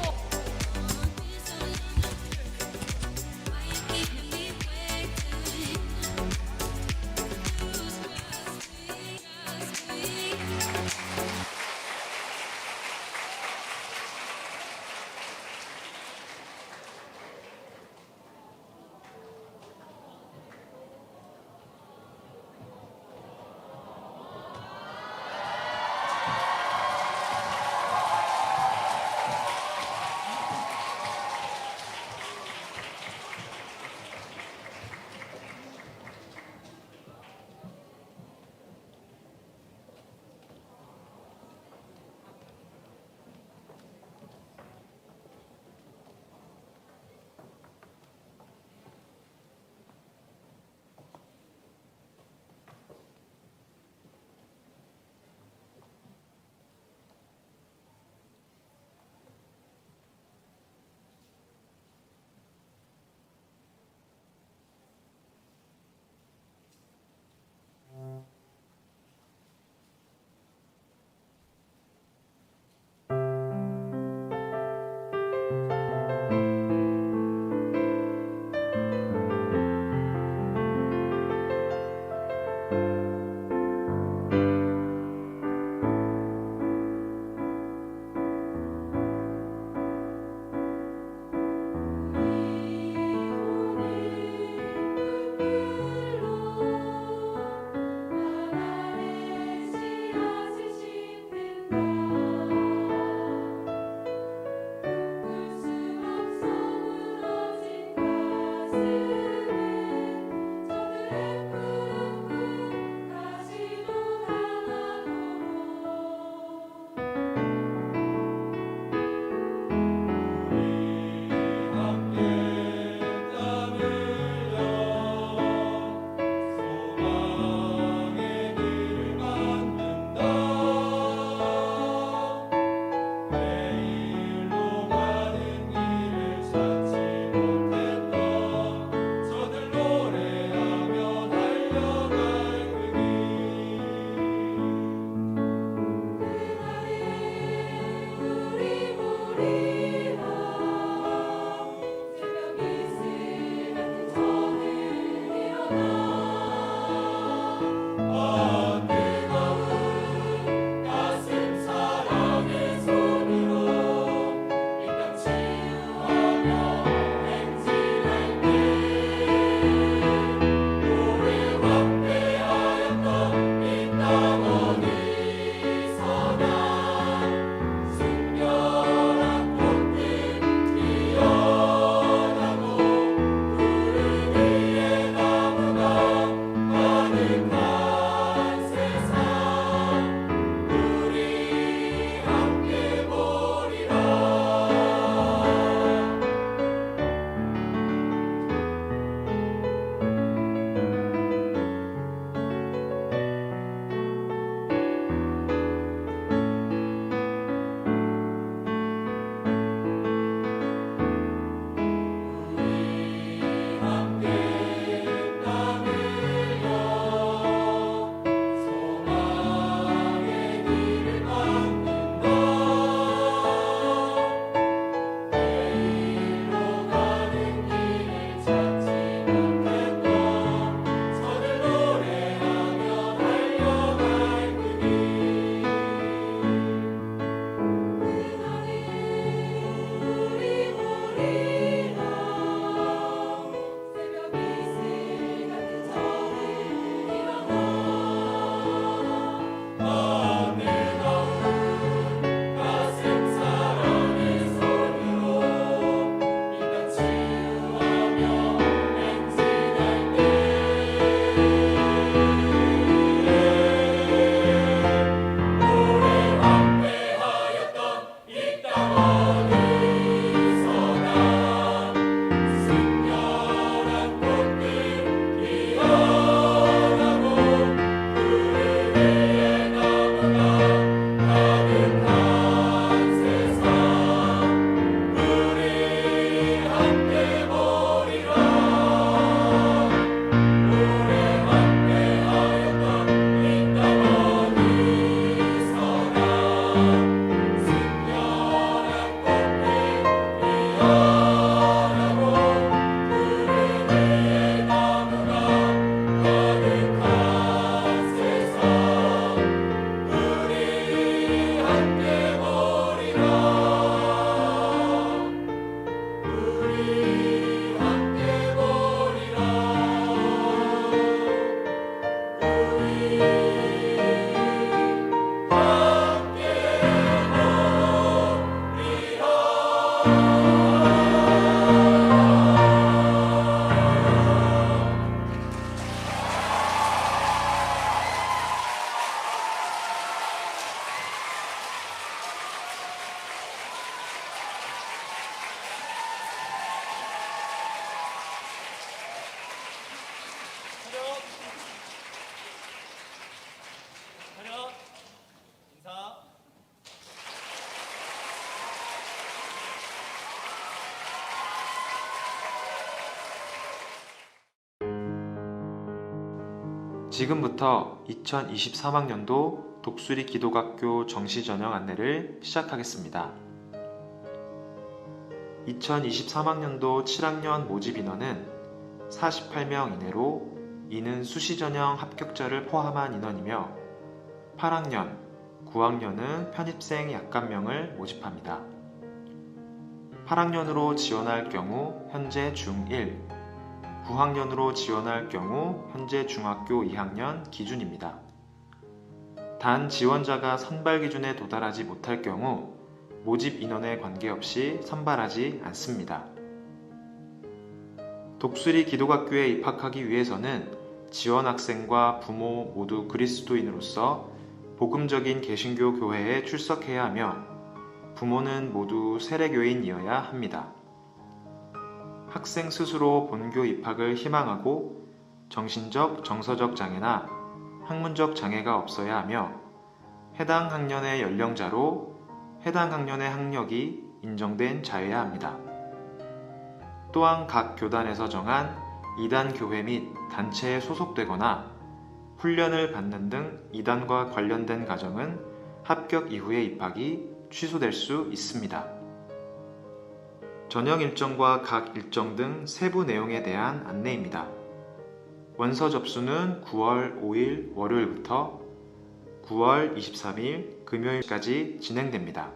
[SPEAKER 17] 지금부터 2023학년도 독수리 기독학교 정시전형 안내를 시작하겠습니다. 2023학년도 7학년 모집 인원은 48명 이내로 이는 수시전형 합격자를 포함한 인원이며 8학년, 9학년은 편입생 약간명을 모집합니다. 8학년으로 지원할 경우 현재 중1, 9학년으로 지원할 경우 현재 중학교 2학년 기준입니다. 단 지원자가 선발 기준에 도달하지 못할 경우 모집 인원에 관계없이 선발하지 않습니다. 독수리 기독학교에 입학하기 위해서는 지원 학생과 부모 모두 그리스도인으로서 복음적인 개신교 교회에 출석해야 하며 부모는 모두 세례교인이어야 합니다. 학생 스스로 본교 입학을 희망하고 정신적, 정서적 장애나 학문적 장애가 없어야 하며 해당 학년의 연령자로 해당 학년의 학력이 인정된 자여야 합니다. 또한 각 교단에서 정한 이단 교회 및 단체에 소속되거나 훈련을 받는 등 이단과 관련된 과정은 합격 이후의 입학이 취소될 수 있습니다. 전형 일정과 각 일정 등 세부 내용에 대한 안내입니다. 원서 접수는 9월 5일 월요일부터 9월 23일 금요일까지 진행됩니다.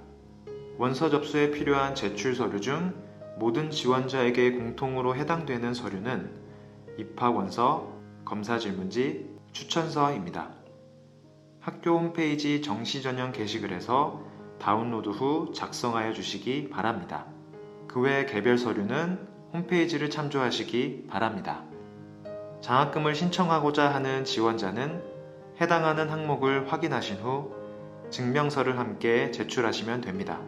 [SPEAKER 17] 원서 접수에 필요한 제출 서류 중 모든 지원자에게 공통으로 해당되는 서류는 입학원서, 검사질문지, 추천서입니다. 학교 홈페이지 정시전형 게시글에서 다운로드 후 작성하여 주시기 바랍니다. 그 외 개별 서류는 홈페이지를 참조하시기 바랍니다. 장학금을 신청하고자 하는 지원자는 해당하는 항목을 확인하신 후 증명서를 함께 제출하시면 됩니다.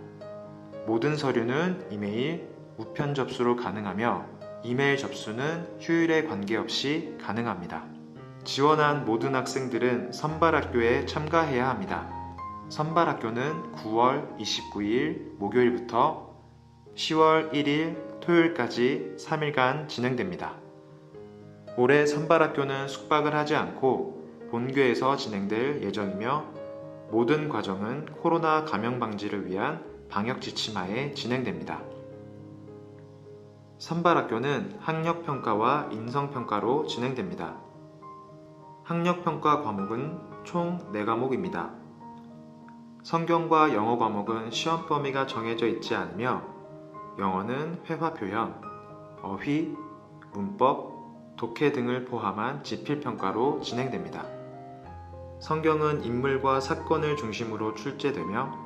[SPEAKER 17] 모든 서류는 이메일, 우편 접수로 가능하며 이메일 접수는 휴일에 관계없이 가능합니다. 지원한 모든 학생들은 선발학교에 참가해야 합니다. 선발학교는 9월 29일 목요일부터 10월 1일 토요일까지 3일간 진행됩니다. 올해 선발학교는 숙박을 하지 않고 본교에서 진행될 예정이며 모든 과정은 코로나 감염 방지를 위한 방역 지침하에 진행됩니다. 선발학교는 학력평가와 인성평가로 진행됩니다. 학력평가 과목은 총 4과목입니다. 성경과 영어 과목은 시험 범위가 정해져 있지 않으며 영어는 회화 표현, 어휘, 문법, 독해 등을 포함한 지필평가로 진행됩니다. 성경은 인물과 사건을 중심으로 출제되며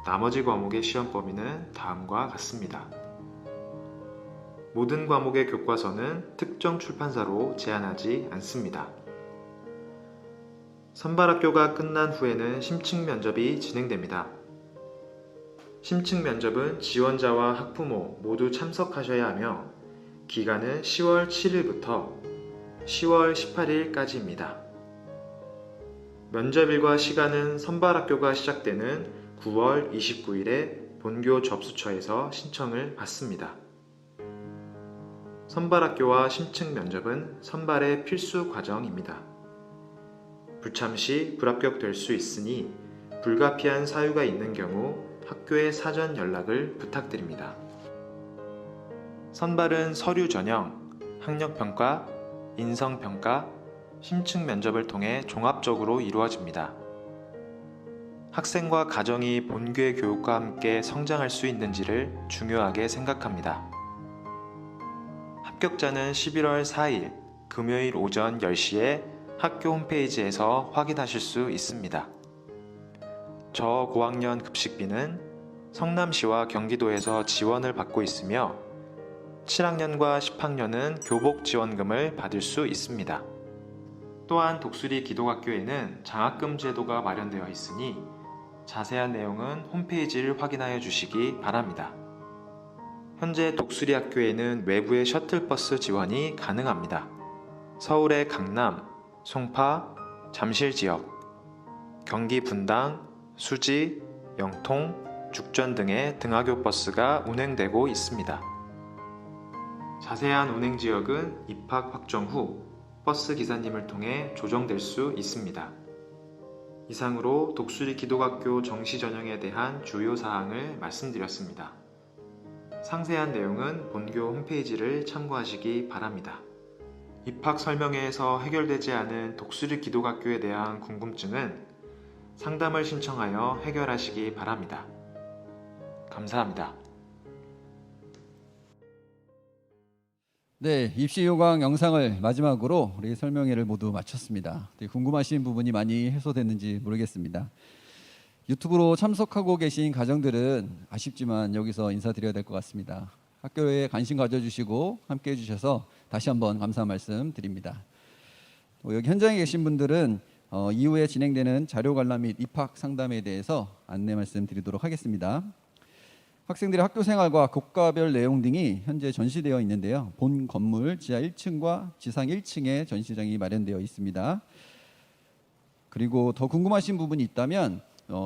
[SPEAKER 17] 나머지 과목의 시험 범위는 다음과 같습니다. 모든 과목의 교과서는 특정 출판사로 제한하지 않습니다. 선발학교가 끝난 후에는 심층 면접이 진행됩니다. 심층 면접은 지원자와 학부모 모두 참석하셔야 하며 기간은 10월 7일부터 10월 18일까지입니다. 면접일과 시간은 선발학교가 시작되는 9월 29일에 본교 접수처에서 신청을 받습니다. 선발학교와 심층 면접은 선발의 필수 과정입니다. 불참 시 불합격될 수 있으니 불가피한 사유가 있는 경우 학교에 사전 연락을 부탁드립니다. 선발은 서류 전형, 학력평가, 인성평가, 심층 면접을 통해 종합적으로 이루어집니다. 학생과 가정이 본교의 교육과 함께 성장할 수 있는지를 중요하게 생각합니다. 합격자는 11월 4일 금요일 오전 10시에 학교 홈페이지에서 확인하실 수 있습니다. 저고학년 급식비는 성남시와 경기도에서 지원을 받고 있으며 7학년과 10학년은 교복 지원금을 받을 수 있습니다. 또한 독수리 기독학교에는 장학금 제도가 마련되어 있으니 자세한 내용은 홈페이지를 확인하여 주시기 바랍니다. 현재 독수리 학교에는 외부의 셔틀버스 지원이 가능합니다. 서울의 강남, 송파, 잠실 지역, 경기 분당, 수지, 영통, 죽전 등의 등하교 버스가 운행되고 있습니다. 자세한 운행 지역은 입학 확정 후 버스 기사님을 통해 조정될 수 있습니다. 이상으로 독수리 기독학교 정시 전형에 대한 주요 사항을 말씀드렸습니다. 상세한 내용은 본교 홈페이지를 참고하시기 바랍니다. 입학 설명회에서 해결되지 않은 독수리 기독학교에 대한 궁금증은 상담을 신청하여 해결하시기 바랍니다. 감사합니다.
[SPEAKER 2] 네, 입시 요강 영상을 마지막으로 우리 설명회를 모두 마쳤습니다. 궁금하신 부분이 많이 해소됐는지 모르겠습니다. 유튜브로 참석하고 계신 가정들은 아쉽지만 여기서 인사드려야 될 것 같습니다. 학교에 관심 가져주시고 함께 해주셔서 다시 한번 감사 말씀 드립니다. 여기 현장에 계신 분들은 이후에 진행되는 자료 관람 및 입학 상담에 대해서 안내 말씀드리도록 하겠습니다. 학생들의 학교 생활과 교과별 내용 등이 현재 전시되어 있는데요. 본 건물 지하 1층과 지상 1층에 전시장이 마련되어 있습니다. 그리고 더 궁금하신 부분이 있다면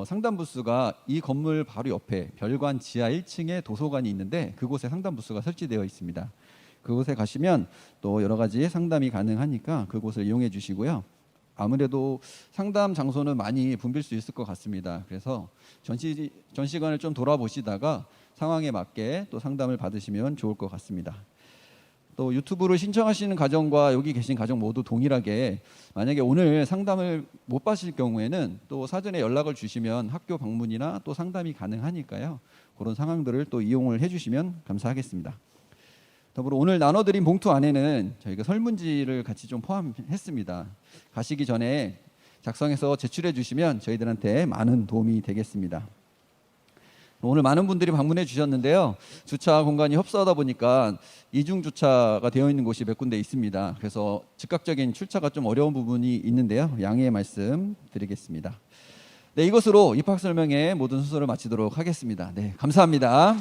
[SPEAKER 2] 상담 부스가 이 건물 바로 옆에 별관 지하 1층에 도서관이 있는데 그곳에 상담 부스가 설치되어 있습니다. 그곳에 가시면 또 여러 가지 상담이 가능하니까 그곳을 이용해 주시고요. 아무래도 상담 장소는 많이 붐빌 수 있을 것 같습니다. 그래서 전시관을 좀 돌아보시다가 상황에 맞게 또 상담을 받으시면 좋을 것 같습니다. 또 유튜브로 신청하시는 가정과 여기 계신 가정 모두 동일하게 만약에 오늘 상담을 못 받으실 경우에는 또 사전에 연락을 주시면 학교 방문이나 또 상담이 가능하니까요. 그런 상황들을 또 이용을 해주시면 감사하겠습니다. 더불어 오늘 나눠드린 봉투 안에는 저희가 설문지를 같이 좀 포함했습니다. 가시기 전에 작성해서 제출해 주시면 저희들한테 많은 도움이 되겠습니다. 오늘 많은 분들이 방문해 주셨는데요. 주차 공간이 협소하다 보니까 이중 주차가 되어 있는 곳이 몇 군데 있습니다. 그래서 즉각적인 출차가 좀 어려운 부분이 있는데요. 양해의 말씀 드리겠습니다. 네, 이것으로 입학 설명회 모든 순서를 마치도록 하겠습니다. 네, 감사합니다.